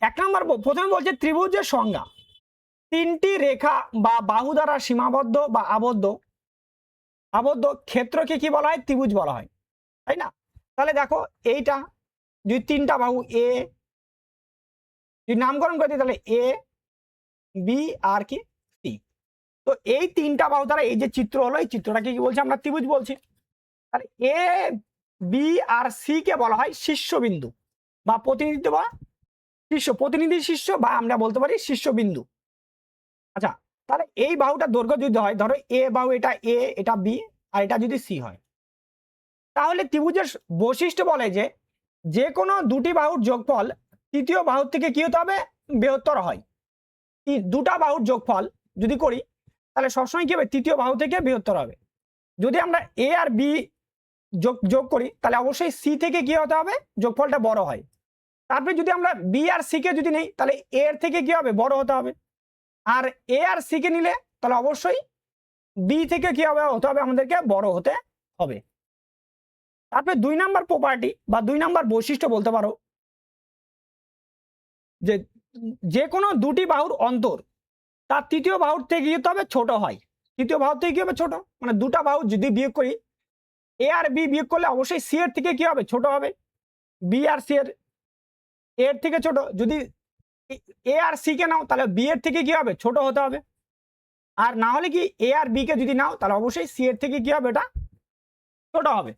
1 নম্বর প্রথমে বলছে ত্রিভুজের সংজ্ঞা। 3টি রেখা বা বাহু দ্বারা সীমাবদ্ধ বা আবদ্ধ ক্ষেত্রকে কি বলা হয়? ত্রিভুজ বলা হয়, তাই না? তাহলে দেখো এইটা যদি 3টা বাহু এ যদি নামকরণ করে দিই, তাহলে এ বি আর কি সি। তো এই 3টা বাহু দ্বারা এই যে চিত্র হলো, এই চিত্রটাকে কি বলছি? আমরা ত্রিভুজ বলছি। তাহলে A B R C K বলা হয় শীর্ষবিন্দু বা প্রতিনিধিত্ব বা প্রতিনিধি শীর্ষ, বা আমরা বলতে পারি শীর্ষবিন্দু। আচ্ছা, তাহলে এই বাহুটার দৈর্ঘ্য যদি হয়, ধরো এ বাহু এটা এ, এটা বি আর এটা যদি সি হয়, তাহলে ত্রিভুজের বৈশিষ্ট্য বলে যে যে কোনো দুটি বাহুর যোগফল তৃতীয় বাহুর থেকে কি হতে হবে? বৃহত্তর হয়। দুটা বাহুর যোগফল যদি করি তাহলে সবসময় কি হবে? তৃতীয় বাহু থেকে বৃহত্তর হবে। যদি আমরা এ আর বি যোগ করি তাহলে অবশ্যই সি থেকে কি হতে হবে? যোগফলটা বড় হয়। তারপরে যদি আমরা বি আর সি কে যদি নেই তাহলে এ এর থেকে কি হবে? বড় হতে হবে। আর এ আর সি কে নিলে তাহলে অবশ্যই বি থেকে কি হবে? হতে হবে আমাদেরকে বড় হতে হবে। তারপরে 2 নাম্বার প্রপার্টি বা 2 নাম্বার বৈশিষ্ট্য বলতে পারো যে যে কোনো দুটি বাহুর অন্তর তার তৃতীয় বাহুর থেকে কি হতে হবে? ছোট হয়। তৃতীয় বাহুর থেকে কি হবে? ছোট। মানে দুটা বাহু যদি বিয়োগ করি, এ আর বি বিয়োগ করলে অবশ্যই সি এর থেকে কি হবে? ছোট হবে। বি আর সি এর থেকে ছোট। যদি এ আর সি কে নাও তাহলে বি এর থেকে কি হবে? ছোট হতে হবে। আর না হলে কি এ আর বি কে যদি নাও তাহলে অবশ্যই সি এর থেকে কি হবে? এটা ছোট হবে।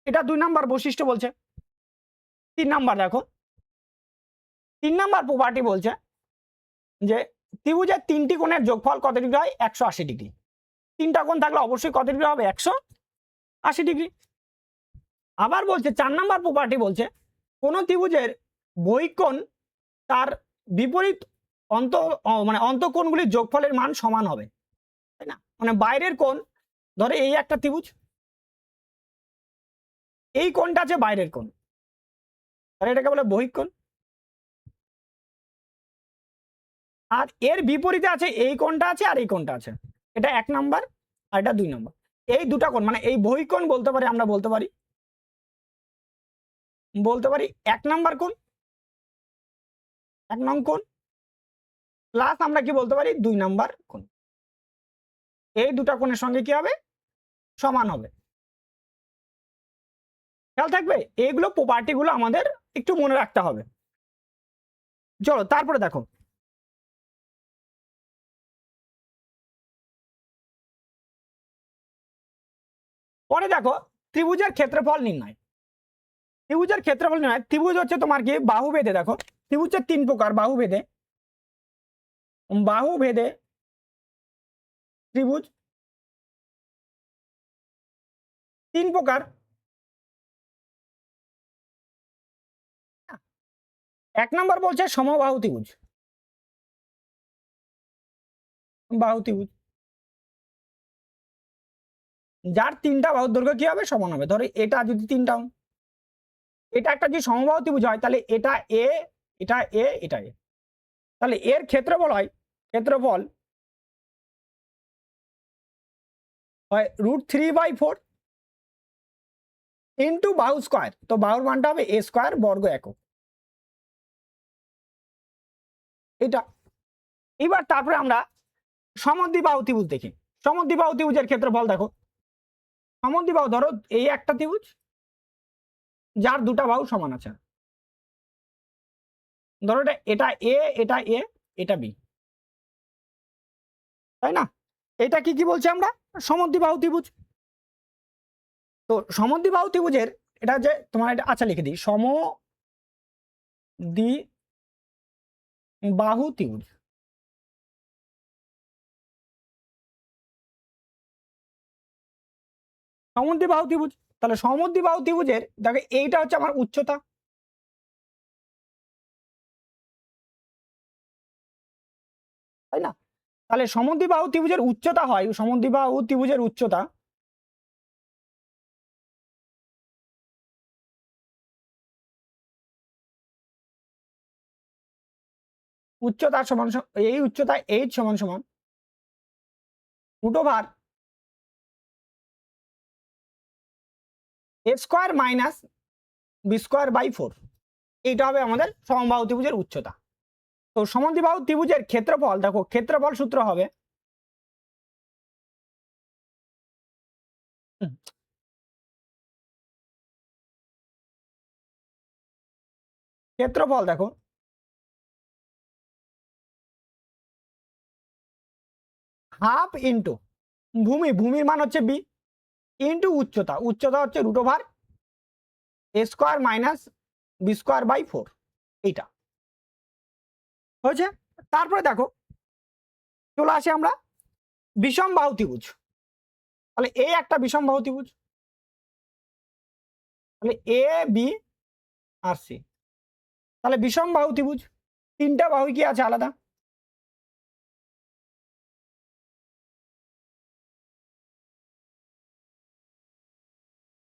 এটা 2 নাম্বার বৈশিষ্ট্য বলছে। 3 নাম্বার দেখো, 3 নাম্বার প্রপার্টি বলছে যে ত্রিভুজের 3টি কোণের যোগফল কত ডিগ্রি হয়? 180 ডিগ্রি। 3টা কোণ থাকলে অবশ্যই কত ডিগ্রি হবে? 180 ডিগ্রি। আবার বলছে 4 নাম্বার প্রপার্টি বলছে কোন ত্রিভুজের বহিঃকোণ তার বিপরীত মানে অন্তঃকোণগুলির যোগফলের মান সমান হবে, তাই না? মানে বাইরের কোণ, ধরে এই একটা ত্রিভুজ, এই কোণটা আছে বাইরের কোণ, তাহলে এটাকে বলে বহিঃকোণ। আর এর বিপরীতে আছে এই কোণটা আছে আর এই কোণটা আছে, এটা 1 নাম্বার আর এটা 2 নাম্বার। এই দুটা কোণ মানে এই বহিঃকোণ বলতে পারি, আমরা বলতে পারি 1 নাম্বার কোণ, 1 নং কোণ, প্লাস আমরা কি বলতে পারি? 2 নাম্বার কোণ। এই দুটা কোণের সঙ্গে কি হবে? সমান হবে। খেয়াল থাকবে, এইগুলো প্রপার্টি গুলো আমাদের একটু মনে রাখতে হবে। চলো তারপরে দেখো পরে দেখো ত্রিভুজের ক্ষেত্রফল নির্ণয়। ত্রিভুজের ক্ষেত্রফল নির্ণয়, ত্রিভুজ হচ্ছে তোমার কি বাহু ভেদে, দেখো ত্রিভুজের 3 প্রকার বাহু ভেদে ত্রিভুজ 3 প্রকার। 1 নম্বর বলছে সমবাহু ত্রিভুজ, বাহু ত্রিভুজ যার 3টা বাহুর দৈর্ঘ্য কি হবে? সমান হবে। ধরো এটা যদি 3টা এটা একটা যদি সমবাহু ত্রিভুজ হয় তাহলে এটা এ, এটা এ, এটা এ, তাহলে এর ক্ষেত্রফল হয় √3/4 ইন্টু বাহু স্কোয়ার। তো বাহুর মানটা হবে এ স্কোয়ার বর্গ একক। এটা এবার তারপরে আমরা সমদ্বিবাহু ত্রিভুজ দেখি। সমদ্বিবাহু ত্রিভুজের ক্ষেত্রফল দেখো, সমদ্বিবাহু ধরো এই একটা ত্রিভুজ যার দুটা বাহু সমান আছে, ধরো এটা এ, এটা এ, এটা বি, তাই না? এটা কি বলছি আমরা? সমদ্বিবাহু ত্রিভুজ। তো সমদ্বিবাহু ত্রিভুজের এটা যে তোমার এটা আচ্ছা লিখে দিই, সমদ্বিবাহু ত্রিভুজ। সমদ্বিবাহু ত্রিভুজ, তাহলে সমদ্বিবাহু ত্রিভুজের দেখো এইটা হচ্ছে আমার উচ্চতা, তাই না? তাহলে সমদ্বিবাহু ত্রিভুজের উচ্চতা হয়, সমদ্বিবাহু ত্রিভুজের উচ্চতা সমান এই উচ্চতা h সমান সমান √a² b²/4। এইটা হবে আমাদের সমবাহু ত্রিভুজের উচ্চতা। তো সমদ্বিবাহু ত্রিভুজের ক্ষেত্রফল দেখো, ক্ষেত্রফল সূত্র হবে ক্ষেত্রফল দেখো হাফ ইন্টু ভূমির মান হচ্ছে বি, ইন্টু উচ্চতা হচ্ছে √a² - b²/4। এইটা হয়েছে। তারপরে দেখো চলে আসি আমরা বিষমবাহু ত্রিভুজ। তাহলে এ একটা বিষমবাহু ত্রিভুজ, তাহলে এ, বি আর সি, তাহলে বিষমবাহু ত্রিভুজ তিনটা বাহু কি আছে আলাদা,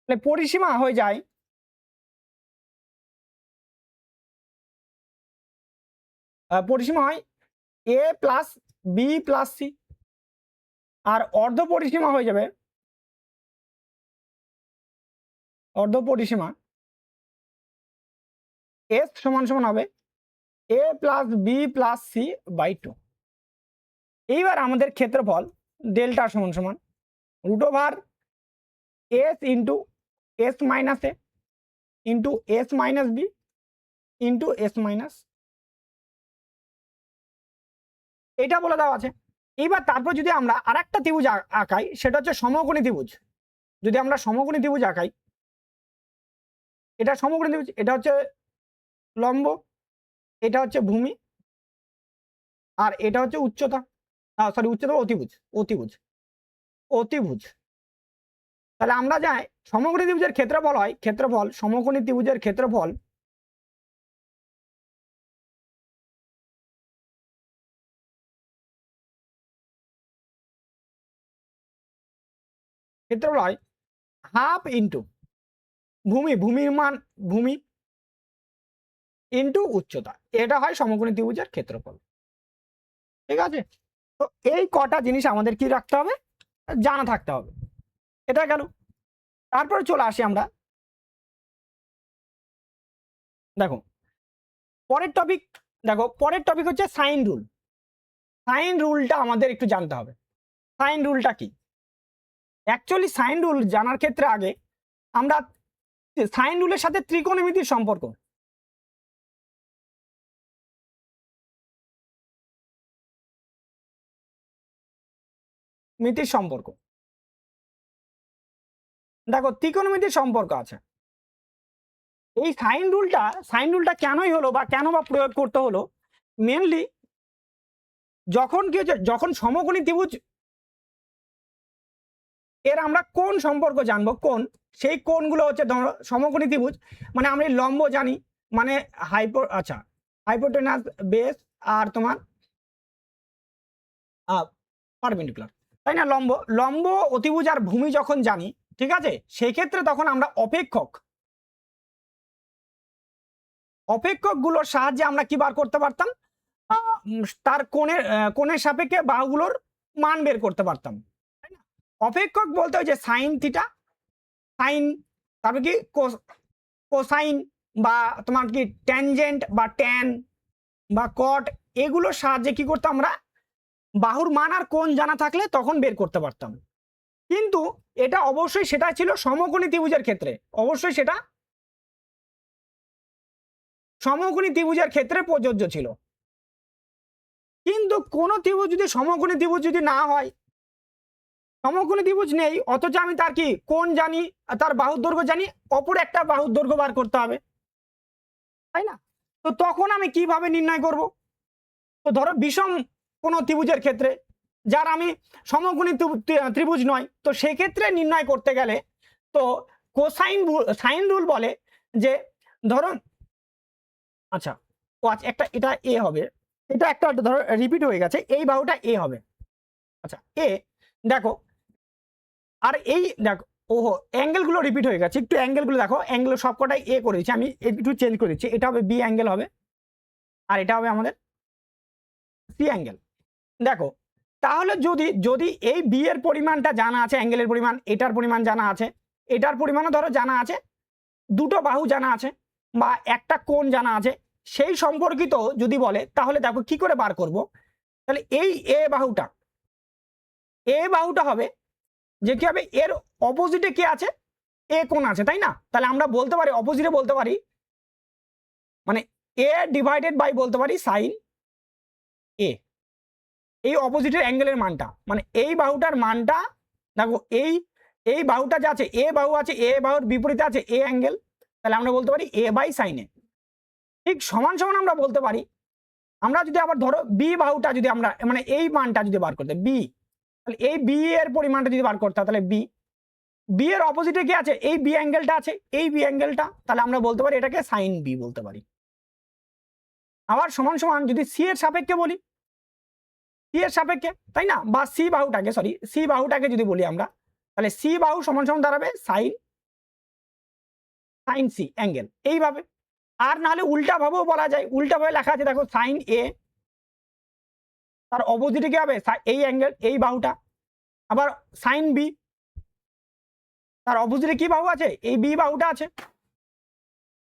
তাহলে পরিসীমা হয়ে যায় পরিসীমা হয় A plus B plus C, আর অর্ধ পরিসীমা হয়ে যাবে এস সমান সমান হবে A plus B plus C by 2। এইবার আমাদের ক্ষেত্রফল ডেল্টা সমান সমান √s into S minus A into S minus B into S minus, এটা বলে দেওয়া আছে। এইবার তারপর যদি আমরা আরেকটা ত্রিভুজ আঁকাই, সেটা হচ্ছে সমকোণী ত্রিভুজ। যদি আমরা সমকোণী ত্রিভুজ আঁকাই, এটা সমকোণী ত্রিভুজ, এটা হচ্ছে লম্ব, এটা হচ্ছে ভূমি, আর এটা হচ্ছে উচ্চতা, সরি উচ্চতা অতিভুজ। তাহলে আমরা যাই সমকোণী ত্রিভুজের ক্ষেত্রফল হয় সমকোণী ত্রিভুজের ক্ষেত্রফল হয় হাফ ইন্টু ভূমির মান ভূমি ইন্টু উচ্চতা, এটা হয় সমকোণী ত্রিভুজের ক্ষেত্রফল। ঠিক আছে? তো এই কটা জিনিস আমাদের কি রাখতে হবে, জানা থাকতে হবে। এটা গেল। তারপরে চলে আসি আমরা, দেখো পরের টপিক হচ্ছে সাইন রুল। সাইন রুলটা আমাদের একটু জানতে হবে। সাইন রুলটা কি? অ্যাকচুয়ালি সাইন রুল জানার ক্ষেত্রে আগে আমরা সাইন রুলের সাথে ত্রিকোণমিতির সম্পর্ক, দেখো ত্রিকোণমিতির সম্পর্ক আছে। এই সাইন রুলটা কেনই হলো বা কেন বা প্রয়োগ করতে হলো, মেনলি যখন কি হচ্ছে, যখন সমকোণী ত্রিভুজ এর আমরা কোন সম্পর্ক জানবো, কোন সেই কোণগুলো হচ্ছে ধরো সমকোণী ত্রিভুজ মানে আমরা লম্ব জানি, মানে হাইপোটেনাস বেস আর তোমার পারপেন্ডিকুলার, তাই না? লম্ব অতিভুজ আর ভূমি যখন জানি, ঠিক আছে, সেই ক্ষেত্রে তখন আমরা অপেক্ষক অপেক্ষকগুলোর সাহায্যে আমরা কি বার করতে পারতাম, তার কোণের সাপেক্ষে বাহুগুলোর মান বের করতে পারতাম, তাই না? অপেক্ষক বলতে ওই যে সাইন থিটা, সাইন, তারপরে কি কোসাইন, বা তোমার কি ট্যানজেন্ট বা ট্যান বা কট, এগুলোর সাহায্যে কি করতাম আমরা, বাহুর মান আর কোণ জানা থাকলে তখন বের করতে পারতাম। কিন্তু এটা অবশ্যই সেটা ছিল সমকোণী ত্রিভুজের ক্ষেত্রে, অবশ্যই সেটা সমকোণী ত্রিভুজের ক্ষেত্রে প্রযোজ্য ছিল। কিন্তু কোন ত্রিভুজ যদি সমকোণী ত্রিভুজ যদি না হয়, সমকোণী ত্রিভুজ নেই, অথচ আমি তার কি কোণ জানি, তার বাহুর দৈর্ঘ্য জানি, অপর একটা বাহুর দৈর্ঘ্য বার করতে হবে, তাই না? তো তখন আমি কিভাবে নির্ণয় করব? তো ধরো বিষম কোন ত্রিভুজের ক্ষেত্রে, যার আমি সমকোণী ত্রিভুজ নয়, তো সেক্ষেত্রে নির্ণয় করতে গেলে তো সাইন রুল বলে যে ধরো, আচ্ছা একটা এটা এ হবে, এটা একটা ধরো রিপিট হয়ে গেছে, এই বাহুটা এ হবে, আচ্ছা এ, দেখো, আর এই দেখো, ওহো অ্যাঙ্গেলগুলো রিপিট হয়ে গেছে, একটু অ্যাঙ্গেলগুলো দেখো, অ্যাঙ্গেল সবকটাই এ করেছি আমি, একটু চেঞ্জ করে দিচ্ছি, এটা হবে বি অ্যাঙ্গেল হবে, আর এটা হবে আমাদের সি অ্যাঙ্গেল। দেখো, তাহলে যদি যদি এই বি এর পরিমাণটা জানা আছে, অ্যাঙ্গেলের পরিমাণ, এটার পরিমাণ জানা আছে, এটার পরিমাণও ধরো জানা আছে, দুটো বাহু জানা আছে, বা একটা কোণ জানা আছে, সেই সম্পর্কিত যদি বলে, তাহলে দেখো কি করে বার করব। তাহলে এই এ বাহুটা হবে যে কি হবে, এর অপোজিটে কে আছে, এ কোণ আছে, তাই না? তাহলে আমরা বলতে পারি, অপোজিটে বলতে পারি, মানে এ ডিভাইডেড বাই বলতে পারি সাইন এ, এই অপোজিটের অ্যাঙ্গেলের মানটা, মানে এই বাহুটার মানটা, দেখো এই বাহুটা যা আছে, এ বাহু আছে, এ বাহুর বিপরীতে আছে এ অ্যাঙ্গেল, তাহলে আমরা বলতে পারি এ বাই সাইন এ। ঠিক সমান সমান আমরা বলতে পারি, আমরা যদি আবার ধরো বি বাহুটা যদি আমরা মানে এই মানটা যদি বার করতে বি, তাহলে এই বি এর পরিমাণটা যদি বার করতে, তাহলে বি এর অপোজিটে কি আছে, এই বি অ্যাঙ্গেলটা আছে, এই বি অ্যাঙ্গেলটা, তাহলে আমরা বলতে পারি এটাকে সাইন বি বলতে পারি। আবার সমান সমান যদি সি এর সাপেক্ষে বলি, সি এর সাপেক্ষে, তাই না, বা সি বাহুটাকে যদি বলি আমরা, তাহলে সি বাহু সমান সমান দাঁড়াবে সাইন সি অ্যাঙ্গেল, এইভাবে। আর নাহলে উল্টা ভাবেও বলা যায়, উল্টা ভাবে লেখা আছে, দেখো সাইন এ, তার অপোজিটে কি হবে এই অ্যাঙ্গেল, এই বাহুটা, আবার সাইন বি, তার অপোজিটে কি বাহু আছে, এই বি বাহুটা আছে,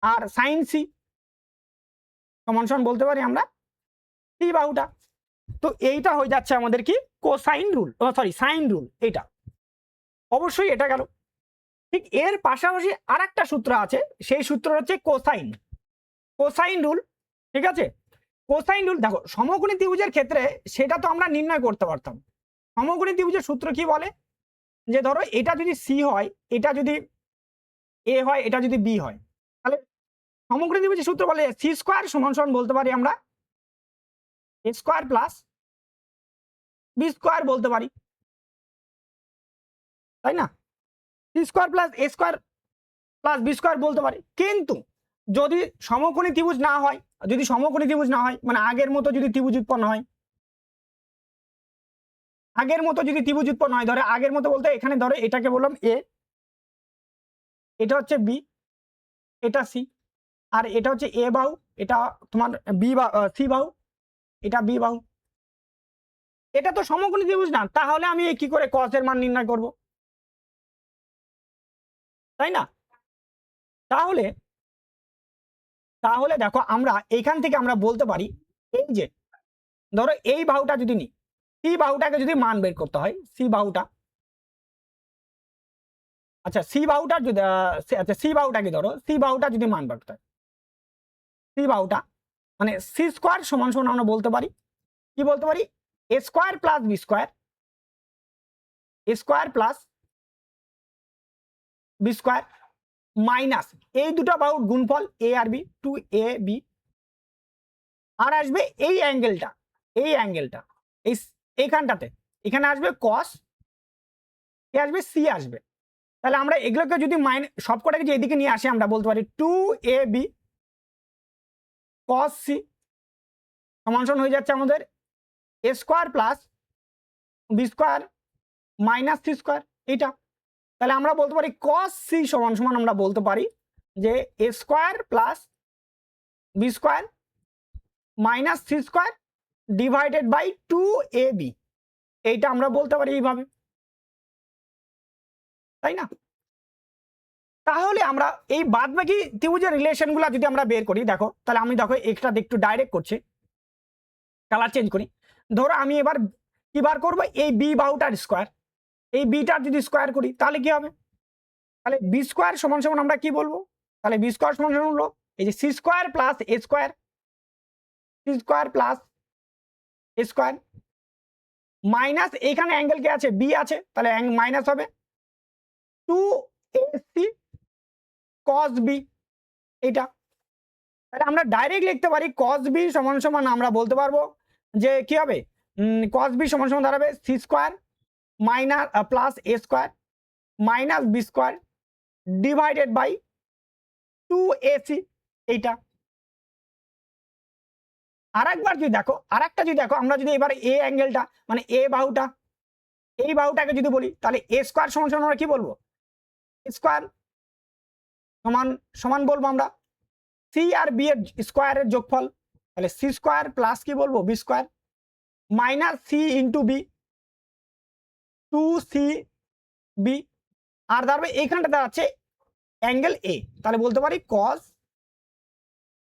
আর সাইন সি সমান সমান বলতে পারি আমরা সি বাহুটা। তো এইটা হয়ে যাচ্ছে আমাদের কি cosine rule, sorry sign rule, এটা অবশ্যই এটা গেল। ঠিক এর পাশাপাশি আর একটা সূত্র আছে, সেই সূত্র হচ্ছে কোসাইন রুল, ঠিক আছে? কোসাইন রুল দেখো, সমকোণী ত্রিভুজের ক্ষেত্রে সেটা তো আমরা নির্ণয় করতে পারতাম। সমকোণী ত্রিভুজের সূত্র কি বলে, যে ধরো এটা যদি সি হয়, এটা যদি এ হয়, এটা যদি বি হয়, তাহলে সমকোণী ত্রিভুজের সূত্র বলে সি স্কোয়ার সমান সমান বলতে পারি আমরা এ স্কোয়ার প্লাস বি স্কোয়ার বলতে পারি, তাই না? C square plus A square plus B square বলতে পারি। কিন্তু যদি সমকোণী ত্রিভুজ না হয়, মানে আগের মতো যদি ত্রিভুজ উৎপন্ন হয়, ধরে আগের মতো বলতে এখানে ধরো এটাকে বললাম এ, এটা হচ্ছে বি, এটা সি, আর এটা হচ্ছে এ বাহু, এটা তোমার বি বা সি বাহু, এটা বি বাহু, এটা তো সমকোণী ত্রিভুজ না, তাহলে আমি কি করে cos এর মান নির্ণয় করব, তাই না? তাহলে দেখো, আমরা এইখান থেকে আমরা বলতে পারি, এই যে ধরো এই বাহুটা যদি নিই, সি বাহুটাকে যদি মান বের করতে হয়, সি বাহুটা, আচ্ছা সি বাহুটার যদি আচ্ছা সি বাহুটাকে ধরো, সি বাহুটা যদি মান বের করতে হয়, সি বাহুটা মানে সি স্কোয়ার সমান সমান আমরা বলতে পারি, কি বলতে পারি, A square plus B square, minus এই দুটো বাহুর গুণফল এ আর বি, 2ab, আর আসবে এই অ্যাঙ্গেলটা, এইখানটাতে, এখানে আসবে cos, এ আসবে সি আসবে, তাহলে আমরা এগুলোকে যদি সবকটাকে যে এদিকে নিয়ে আসি, আমরা বলতে পারি 2ab cos c সমান সমান হয়ে যাচ্ছে আমাদের A square plus B square minus C square, এইটা। তাহলে আমরা বলতে পারি cos c সমান সমান আমরা বলতে পারি যে A square plus B square minus C square divided by 2ab, এইটা আমরা বলতে পারি এইভাবে, তাই না? তাহলে আমরা এই বাদ বাকি ত্রিভুজের রিলেশনগুলো যদি আমরা বের করি, দেখো তাহলে আমি দেখো একটা একটু ডাইরেক্ট করছি, কালার চেঞ্জ করি। ধরো আমি এবার কি বার করবো, এই বি বাহুটার স্কোয়ার, এই বিটার যদি স্কোয়ার করি তাহলে কি হবে, তাহলে বি স্কোয়ার সমান সমান আমরা কি বলবো, তাহলে বি স্কোয়ার সমান সমান হলো এই যে C square plus A square, C square plus A square minus এখানে অ্যাঙ্গেল কে আছে, বি আছে, তাহলে মাইনাস হবে 2ac cos b, এটা তাহলে আমরা ডাইরেক্ট লিখতে পারি cos b সমান সমান আমরা বলতে পারবো যে কি হবে, cos b সমান সমান দাঁড়াবে C square minus plus A square minus B square divided by 2ac, এইটা। আরেকবার যদি দেখো, আরেকটা যদি দেখো, আমরা যদি এবার এ অ্যাঙ্গেলটা মানে এ বাহুটা, এই বাহুটাকে যদি বলি তাহলে এ স্কোয়ার সমান সমান আমরা কি বলবো, স্কোয়ার সমান সমান বলবো আমরা সি আর বি এর স্কোয়ারের যোগফল, তাহলে সি স্কোয়ার প্লাস কি বলবো B square minus C into B 2c B, আর দাঁড়াবে এইখানটা দাঁড়াচ্ছে অ্যাঙ্গেল এ, তাহলে বলতে পারি কজ,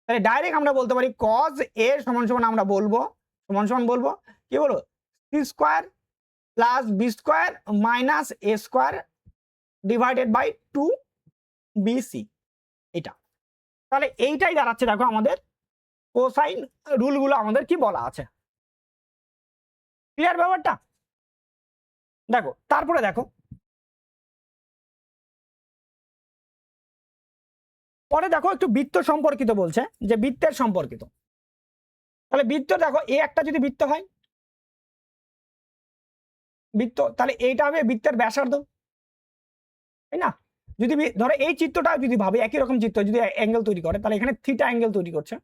তাহলে ডাইরেক্ট আমরা বলতে পারি কজ এ সমান সমান আমরা বলবো সমান সমান বলবো কি বলবো C square plus B square minus A square divided by 2bc, এটা। তাহলে এইটাই দাঁড়াচ্ছে, দেখো আমাদের কোসাইন রুলগুলো আমাদের কি বলা আছে, ক্লিয়ার ব্যাপারটা? দেখো তারপরে দেখো পরে দেখো একটু বৃত্ত সম্পর্কিত বলছে, যে বৃত্তের সম্পর্কিত, তাহলে বৃত্ত দেখো এ একটা যদি বৃত্ত হয়, বৃত্ত তাহলে এইটা হবে বৃত্তের ব্যাসার্ধ, তাই না? যদি ধরো এই চিত্রটা যদি ভাবে একই রকম চিত্র যদি অ্যাঙ্গেল তৈরি করে, তাহলে এখানে থিটা অ্যাঙ্গেল তৈরি করছে,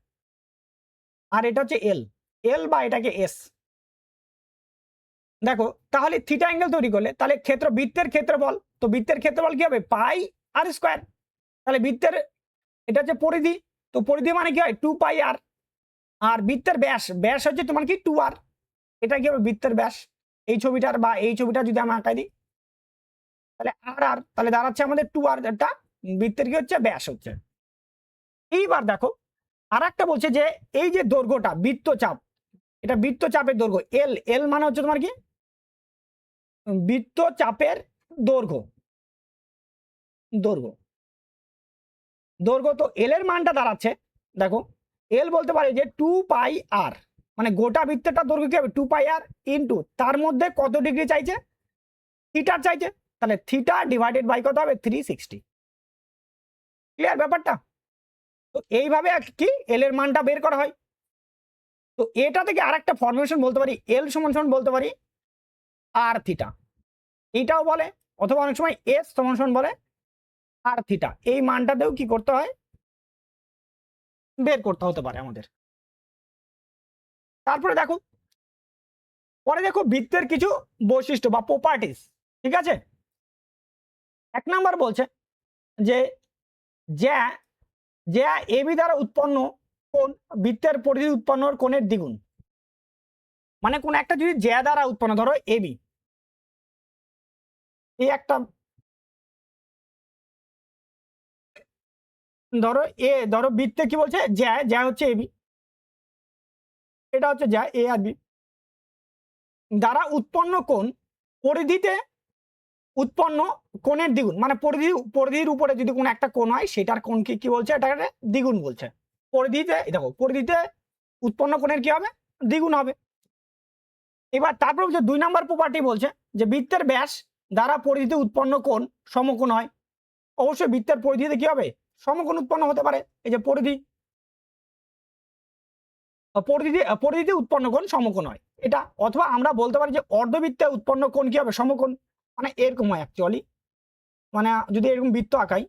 আর এটা হচ্ছে এল, এল বা এটাকে এস, দেখো তাহলে থিটা অ্যাঙ্গেল তৈরি করলে তাহলে ক্ষেত্র বৃত্তের ক্ষেত্রফল, তো বৃত্তের ক্ষেত্রফল কি হবে পাই আর স্কোয়ার, তাহলে বৃত্তের এটা হচ্ছে পরিধি, তো পরিধি মানে কি হয় 2 পাই আর, আর বৃত্তের ব্যাস, ব্যাস হচ্ছে তোমার কি 2r, এটা কি হবে বৃত্তের ব্যাস, এই ছবিটার বা এই ছবিটা যদি আমি আঁকাই দিই তাহলে আর আর, তাহলে দাঁড়াচ্ছে আমাদের 2r, এটা বৃত্তের কি হচ্ছে ব্যাস হচ্ছে। এইবার দেখো আর একটা বলছে যে এই যে দৈর্ঘ্যটা বৃত্তচাপ, এটা বৃত্তচাপের দৈর্ঘ্য এল, এল মানে হচ্ছে তোমার কি বৃত্তচাপের দৈর্ঘ্য, দৈর্ঘ্য দৈর্ঘ্য, তো এল এর মানটা দাঁড়াচ্ছে দেখো এল বলতে পারে যে 2πr, মানে গোটা বৃত্তটা দৈর্ঘ্য কি হবে 2πr ইন্টু তার মধ্যে কত ডিগ্রি চাইছে, থিটার চাইছে, তাহলে থিটা ডিভাইডেড বাই কত হবে 360, ক্লিয়ার ব্যাপারটা? তো এইভাবে কি এল এর মানটা বের করা হয়। তো এটা থেকে আরেকটা ফর্মেশন বলতে পারি এল সমান সমান বলতে পারি আর থিটা, এইটাও বলে, অথবা অনেক সময় এস সমান সমান বলে আর থিটা, এই মানটাতেও কি করতে হয় বের করতে হতে পারে আমাদের। তারপরে দেখো পরে দেখো বৃত্তের কিছু বৈশিষ্ট্য বা প্রপার্টিস, ঠিক আছে? 1 নাম্বার বলছে যে জ্যা জ্যা এবি দ্বারা উৎপন্ন কোণ বৃত্তের পরিধি উৎপন্ন কোণের দ্বিগুণ, মানে কোন একটা যদি জ্যা দ্বারা উৎপন্ন, ধরো এবি, এই একটা ধরো ধরো বৃত্তে কি বলছে জ্যা, জ্যা হচ্ছে এবি, এটা হচ্ছে জ্যা এ আর বি দ্বারা উৎপন্ন কোণ পরিধিতে উৎপন্ন কোণের দ্বিগুণ, মানে পরিধির উপরে যদি কোনো একটা কোণ হয় সেটার কোণকে কি বলছে, এটাকে দ্বিগুণ বলছে। পরিধিতে দেখো পরিধিতে উৎপন্ন কোণের কি হবে দ্বিগুণ হবে। এবার তারপর বলছে 2 নাম্বার প্রপার্টি বলছে যে বৃত্তের ব্যাস দ্বারা পরিধিতে উৎপন্ন কোণ সমকোণ হয়, অবশ্যই বৃত্তের পরিধিতে কি হবে সমকোণ উৎপন্ন হতে পারে, এই যে পরিধিতে উৎপন্ন কোণ সমকোণ হয় এটা, অথবা আমরা বলতে পারি যে অর্ধবৃত্তে উৎপন্ন কোণ কি হবে সমকোণ, মানে এরকম হয় অ্যাকচুয়ালি, মানে যদি এরকম বৃত্ত আঁকাই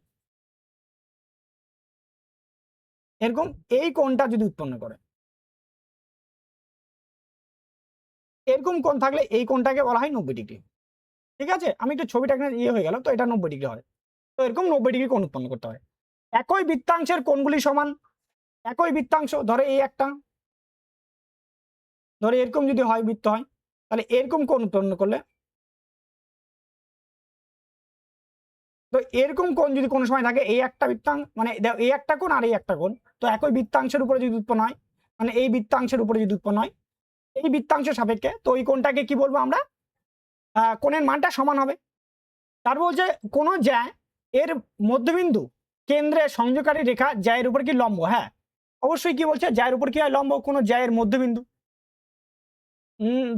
এরকম এই কোণটা যদি উৎপন্ন করে, এরকম কোণ থাকলে এই কোণটাকে বলা হয় 90 ডিগ্রি, ঠিক আছে? আমি একটু ছবিটা এখানে ইয়ে হয়ে গেল, তো এটা 90 ডিগ্রি হয়, তো এরকম 90 ডিগ্রি কোণ উৎপন্ন করতে হয়। একই বৃত্তাংশের কোণগুলি সমান, একই বৃত্তাংশ, ধরো এই একটা, ধরো এরকম যদি হয় বৃত্ত হয়, তাহলে এরকম কোণ উৎপন্ন করলে, তো এরকম কোণ যদি কোনো সময় থাকে, এই একটা বৃত্তাংশ মানে এই একটা কোণ আর এই একটা কোণ, তো একই বৃত্তাংশের উপরে যদি উৎপন্ন হয়, মানে এই বৃত্তাংশের উপরে যদি উৎপন্ন হয় এই বৃত্তাংশের সাপেক্ষে, তো ওই কোণটাকে কি বলবো আমরা, কোণের মানটা সমান হবে। তার বলছে কোনো জ্যা এর মধ্যবিন্দু কেন্দ্রে সংযোগকারী রেখা জ্যায়ের উপর কি লম্ব। হ্যাঁ অবশ্যই, কি বলছে জ্যায়ের উপর কি হয় লম্ব, কোনো জ্যায়ের মধ্যবিন্দু।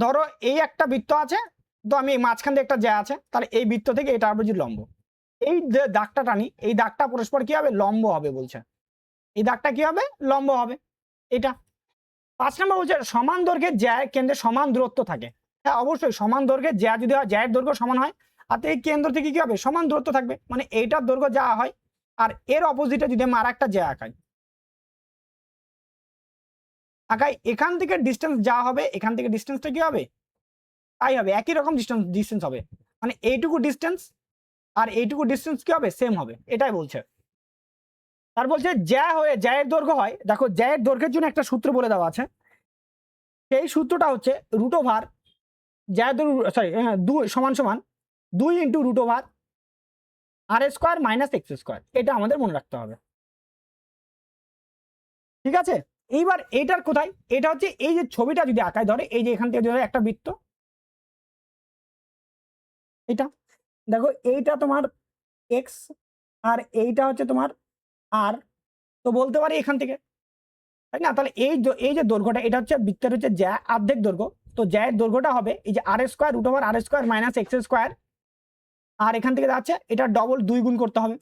ধরো এই একটা বৃত্ত আছে, তো আমি মাঝখান দিয়ে একটা জ্যা আছে, তাহলে এই বৃত্ত থেকে এটা হবে যে লম্ব, এই যে দাগটা টানি, এই দাগটা পরস্পর কি হবে, লম্ব হবে বলছে, এই দাগটা কি হবে, লম্ব হবে। এটা 5 নম্বর বলছে সমান দৈর্ঘ্যের জ্যা কেন্দ্রে সমান দূরত্ব থাকে। হ্যাঁ অবশ্যই, সমান দৈর্ঘ্যের জ্যা যদি হয়, জ্যায়ের দৈর্ঘ্য সমান হয়, আর এই কেন্দ্র থেকে কি হবে, সমান দূরত্ব থাকবে, মানে এইটার দৈর্ঘ্য যা হয়, আর এর অপোজিটে যদি আমি আর একটা জ্যা আঁকাই, এখান থেকে ডিস্টেন্স যা হবে, এখান থেকে ডিস্টেন্সটা কি হবে, তাই হবে, একই রকম ডিস্টেন্স হবে, মানে এইটুকু ডিস্টেন্স আর এইটুকু ডিস্টেন্স কি হবে, সেম হবে, এটাই বলছে। তার বলছে জ্যা হয়ে জ্যায়ের দৈর্ঘ্য হয়, দেখো জ্যায়ের দৈর্ঘ্যের জন্য একটা সূত্র বলে দেওয়া আছে, সেই সূত্রটা হচ্ছে রুট ওভার জ্যা সরি 2 সমান সমান 2 ইন্টু রুট ওভার আর স্কোয়ার মাইনাস এক্স স্কোয়ার, এটা আমাদের মনে রাখতে হবে। ঠিক আছে, এইবার এইটার কোথায়, এটা হচ্ছে এই যে ছবিটা যদি আঁকায়, ধরে এই যে এখান থেকে ধরে একটা বৃত্ত, এটা দেখো এইটা তোমার এক্স আর এইটা হচ্ছে তোমার আর, তো বলতে পারি এখান থেকে, তাই না, তাহলে এই যে দৈর্ঘ্যটা, এটা হচ্ছে বৃত্তের হচ্ছে জ্যা অর্ধেক দৈর্ঘ্য, তো জ্যায়ের দৈর্ঘ্যটা হবে এই যে আর স্কোয়ার রুট ওভার আর স্কোয়ার মাইনাস এক্স স্কোয়ার, আর এখান থেকে যাচ্ছে এটা ডবল 2 গুণ করতে হবে।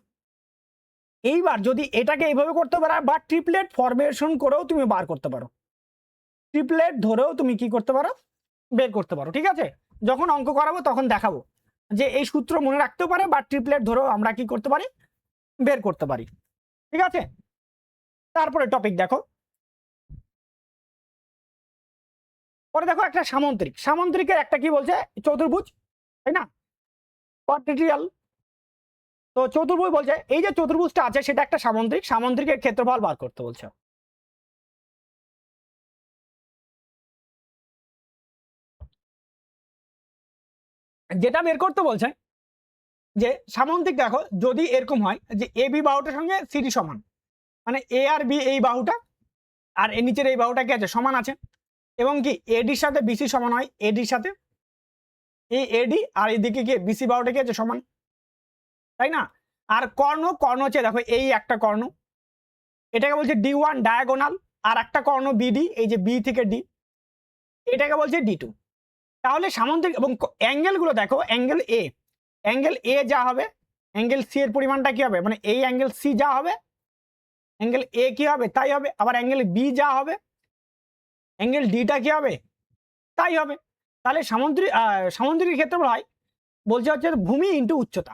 এইবার যদি এটাকে এইভাবে করতে পারো, বা ট্রিপলেট ফরমেশন করেও তুমি বার করতে পারো, ট্রিপলেট ধরেও তুমি কি করতে পারো, বের করতে পারো। ঠিক আছে, যখন অঙ্ক করাবো তখন দেখাবো যে এই সূত্র মনে রাখতেও পারে, বা ট্রিপলেট ধরেও আমরা কি করতে পারি, বের করতে পারি। ঠিক আছে, তারপরে টপিক দেখো, পরে দেখো একটা সামন্ত্রিক, সামন্ত্রিকের একটা কি বলছে, চতুর্ভুজ, তাই না, কোয়াড্রিলাটারাল। তো চতুর্ভুজ বলছে এই যে চতুর্ভুজটা আছে সেটা একটা সামন্ত্রিক, সামন্ত্রিকের ক্ষেত্রফল বার করতে বলছে। যেটা বের করতে বলছে যে সামন্ত্রিক, দেখো যদি এরকম হয় যে এ বি বাহুটার সঙ্গে সিডি সমান, মানে এ আর বি এই বাহুটা আর এর নিচের এই বাহুটা কি আছে, সমান আছে, এবং কি এডির সাথে বিসি সমান হয়, এডির সাথে এই এডি, আর এইদিকে কি বিসি বাহুটা কি আছে, সমান, তাই না। আর কর্ণ হচ্ছে দেখো এই একটা কর্ণ, এটাকে বলছে D1 ডায়াগোনাল, আর একটা কর্ণ বিডি, এই যে বি থেকে ডি, এটাকে বলছে D2। তাহলে সামন্ত্রিক এবং অ্যাঙ্গেল গুলো দেখো, অ্যাঙ্গেল এ যা হবে, অ্যাঙ্গেল সি এর পরিমাণটা কি হবে, মানে এই অ্যাঙ্গেল সি যা হবে, অ্যাঙ্গেল এ কি হবে তাই হবে, আবার অ্যাঙ্গেল বি যা হবে, অ্যাঙ্গেল ডিটা কি হবে তাই হবে। তাহলে সামুদ্রিক ক্ষেত্রফল হয় বলছে হচ্ছে ভূমি ইন্টু উচ্চতা,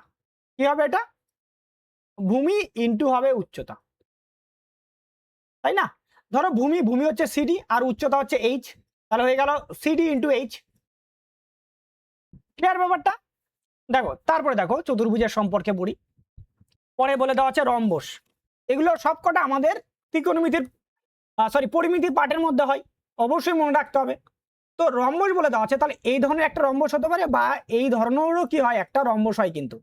কি হবে এটা, ভূমি ইন্টু হবে উচ্চতা, তাই না। ধরো ভূমি হচ্ছে সিডি আর উচ্চতা হচ্ছে এইচ, তাহলে হয়ে গেল সিডি ইন্টু এইচ। ক্লিয়ার ব্যাপারটা। দেখো তারপরে দেখো চতুর্ভুজের সম্পর্কে পড়ি, পরে বলে দেওয়া আছে রম্বস, এগুলো সবকটা আমাদের ত্রিকোণমিতির পরিমিতির পাঠের মধ্যে হয়, অবশ্যই মনে রাখতে হবে। তো রম্বস বলে দেওয়া আছে, তাহলে এই ধরনের একটা রম্বস হতে পারে, বা এই ধরনেরও কি হয়, একটা রম্বস হয়, কিন্তু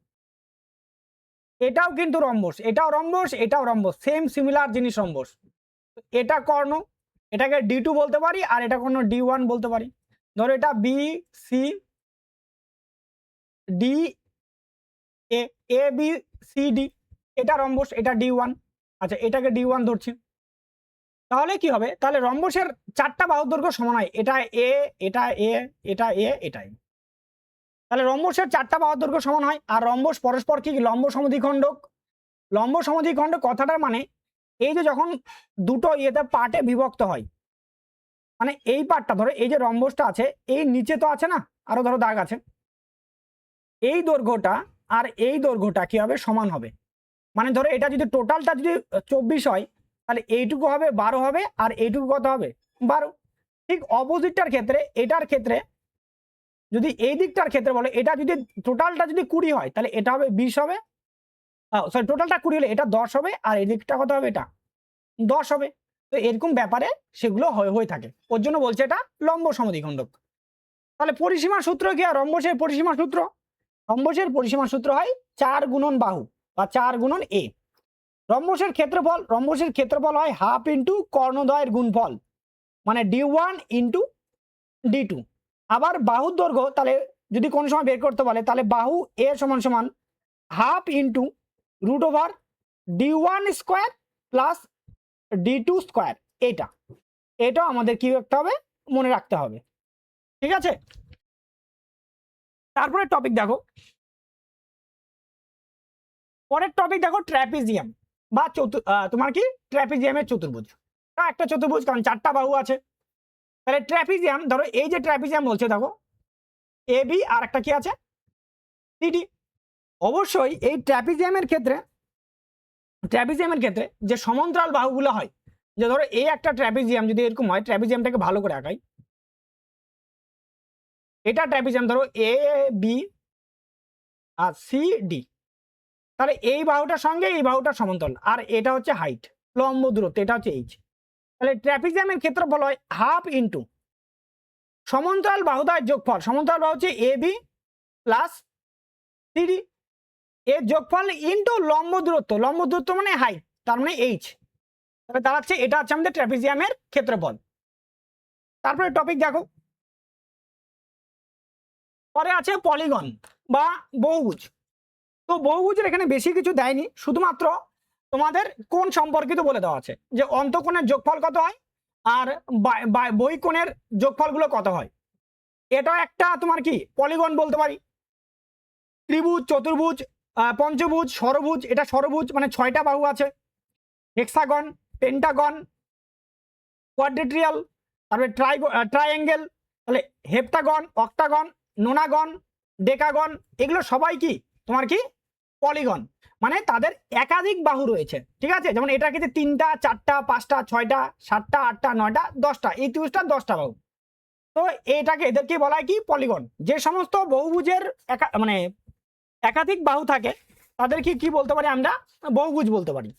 এটাও কিন্তু রম্বস, এটাও রম্বস, এটাও রম্বস, সেম সিমিলার জিনিস রম্বস। এটা কর্ণ, এটাকে D2 বলতে পারি, আর এটা কর্ণ D1 বলতে পারি। ধরো এটা B C D A B C D, এটা রম্বস, এটা D1, আচ্ছা এটাকে D1 ধরছি। তাহলে কি হবে, তাহলে রম্বসের 4টা বাহুর দৈর্ঘ্য সমান হয়, এটা এ, এটা এ, এটা এ, এটাই, তাহলে রম্বসের 4টা বাহুর দৈর্ঘ্য সমান হয়। আর রম্বস পরস্পর কি লম্ব সমদ্বিখণ্ডক, লম্ব সমদ্বিখণ্ডক কথাটার মানে এই যে যখন দুটো ইয়েতে পার্টে বিভক্ত হয়, মানে এই পার্টটা ধরো এই যে রম্বসটা আছে, এই নিচে তো আছে না আরো ধরো দাগ আছে, এই দৈর্ঘ্যটা আর এই দৈর্ঘ্যটা কি হবে, সমান হবে। মানে ধরো এটা যদি টোটালটা যদি 24 হয়, তাহলে এইটুকু হবে 12 হবে, আর এইটুকু কত হবে 12। ঠিক অপোজিটটার ক্ষেত্রে, এটার ক্ষেত্রে যদি এই দিকটার ক্ষেত্রে বলে, এটা যদি টোটালটা যদি 20 হয়, তাহলে এটা হবে 20 হবে, সরি টোটালটা 20 হলে এটা 10 হবে, আর এই দিকটা কত হবে, এটা 10 হবে। তো এরকম ব্যাপারে সেগুলো হয়ে থাকে, ওর জন্য বলছে এটা লম্ব সমদ্বিখণ্ডক। তাহলে পরিসীমা সূত্র কি? আর রম্বসের পরিসীমা সূত্র, রম্বসের পরিসীমা সূত্র হয় 4 গুণন বাহু বা 4 গুণন এ। রম্বসের ক্ষেত্রফল হয় হাফ ইন্টু কর্ণদ্বয়ের গুণফল, মানে d1 ইন্টু d2। আবার বাহুর দৈর্ঘ্য, তাহলে যদি কোন সময় বের করতে বলে তাহলে বাহু এ সমান সমান half into root over d1 square plus d2 square. এটাও আমাদের কি রাখতে হবে? মনে রাখতে হবে। ঠিক আছে, তারপরে টপিক দেখো, পরের টপিক দেখো ট্র্যাপিজিয়াম বা তোমার কি ট্র্যাপিজিয়ামের চতুর্ভুজ। একটা চতুর্ভুজ, কারণ 4টা বাহু আছে। তাহলে ট্র্যাপিজিয়াম, ধরো এই যে ট্র্যাপিজিয়াম বলছে, দেখো এ বি আর একটা কি আছে সিডি। অবশ্যই এই ট্র্যাপিজিয়ামের ক্ষেত্রে যে সমান্তরাল বাহুগুলো হয়, যে ধরো এই একটা ট্র্যাপিজিয়াম যদি এরকম হয়, ট্র্যাপিজিয়ামটাকে ভালো করে আঁকাই, এটা ট্র্যাপিজিয়াম, ধরো A B R C D. তাহলে এই বাহুটার সঙ্গে এই বাহুটার সমান্তরাল, আর এটা হচ্ছে হাইট, লম্ব দূরত্ব, এটা হচ্ছে এইচ। তাহলে ট্র্যাপিজিয়ামের ক্ষেত্রফল হয় হাফ ইন্টু সমান্তরাল বাহুদ্বয়ের যোগফল। সমান্তরাল বাহু হচ্ছে এ বি প্লাস সিডি, এর যোগফল ইন্টু লম্ব দূরত্ব মানে হাইট, তার মানে এইচ। তাহলে দাঁড়াচ্ছে এটা হচ্ছে আমাদের ট্র্যাপিজিয়ামের ক্ষেত্রফল। তারপরে টপিক দেখো, পরে আছে পলিগন বা বহুভুজ। তো বহুভুজের এখানে বেশি কিছু দেয়নি, শুধুমাত্র তোমাদের কোণ সম্পর্কিত বলে দেওয়া আছে, যে অন্তঃকোণের যোগফল কত হয় আর বহিঃকোণের যোগফলগুলো কত হয়। এটা একটা তোমার কি পলিগন বলতে পারি। ত্রিভুজ, চতুর্ভুজ, পঞ্চভুজ, ষড়ভুজ, এটা ষড়ভুজ মানে 6টা বাহু আছে। হেক্সাগন, পেন্টাগন, কোয়াড্রিট্রিয়াল, তারপরে ট্রাইঅ্যাঙ্গেল, তাহলে হেপ্টাগন, অক্টাগন, নোনাগন, ডেকাগন, এগুলো সবাই কি তোমার কি পলিগন, মানে তাদের একাধিক বাহু রয়েছে। ঠিক আছে, যেমন এটা কিন্তু 3টা, 4টা, 5টা, 6টা, 7টা, 8টা, 9টা, 10টা, এই ত্রিভুজটা 10টা বাহু। তো এদেরকে বলা হয় কি পলিগন। যে সমস্ত বহুভুজের মানে একাধিক বাহু থাকে তাদেরকে কি বলতে পারি আমরা? বহুভুজ বলতে পারি।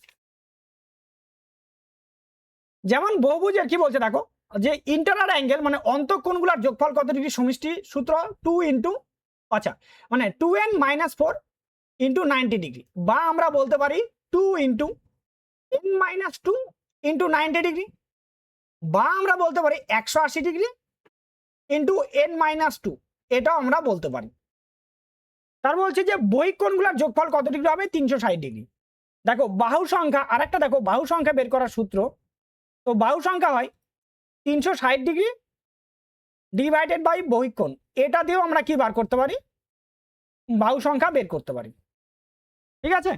যেমন বহুভুজের কি বলছে দেখো, যে ইন্টারনাল অ্যাঙ্গেল মানে অন্তঃকোণগুলোর যোগফল কত ডিগ্রি, সমষ্টি সূত্র 2 ইন্টু মানে 2n-4 ইন্টু 90 ডিগ্রি, বা আমরা বলতে পারি 2 ইন্টু n-2 ইন্টু 90 ডিগ্রি, বা আমরা বলতে পারি 180 ডিগ্রি ইন্টু n-2, এটাও আমরা বলতে পারি। তার বলছে যে বহিঃকোণগুলোর যোগফল কত ডিগ্রি হবে? 360 ডিগ্রি। দেখো বাহু সংখ্যা, আর একটা দেখো বাহু সংখ্যা বের করার সূত্র, তো বাহু সংখ্যা হয় 360 ডিগ্রি ডিভাইডেড বাই বহিঃকোণ। এটা দিয়েও আমরা কি বার করতে পারি? বাহু সংখ্যা বের করতে পারি। ঠিক আছে,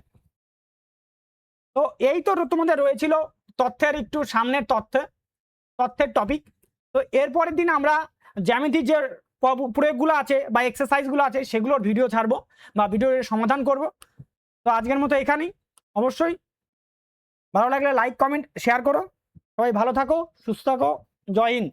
তো এই তো তোমাদের রয়েছিল তথ্যের একটু সামনের তথ্যের টপিক। তো এরপরের দিন আমরা জ্যামিতির যে প্রয়োগগুলো আছে বা এক্সারসাইজগুলো আছে সেগুলোর ভিডিও ছাড়বো বা ভিডিওর সমাধান করব। তো আজকের মতো এখানেই। অবশ্যই ভালো লাগলে লাইক, কমেন্ট, শেয়ার করো। সবাই ভালো থাকো, সুস্থ থাকো। জয় হিন্দ।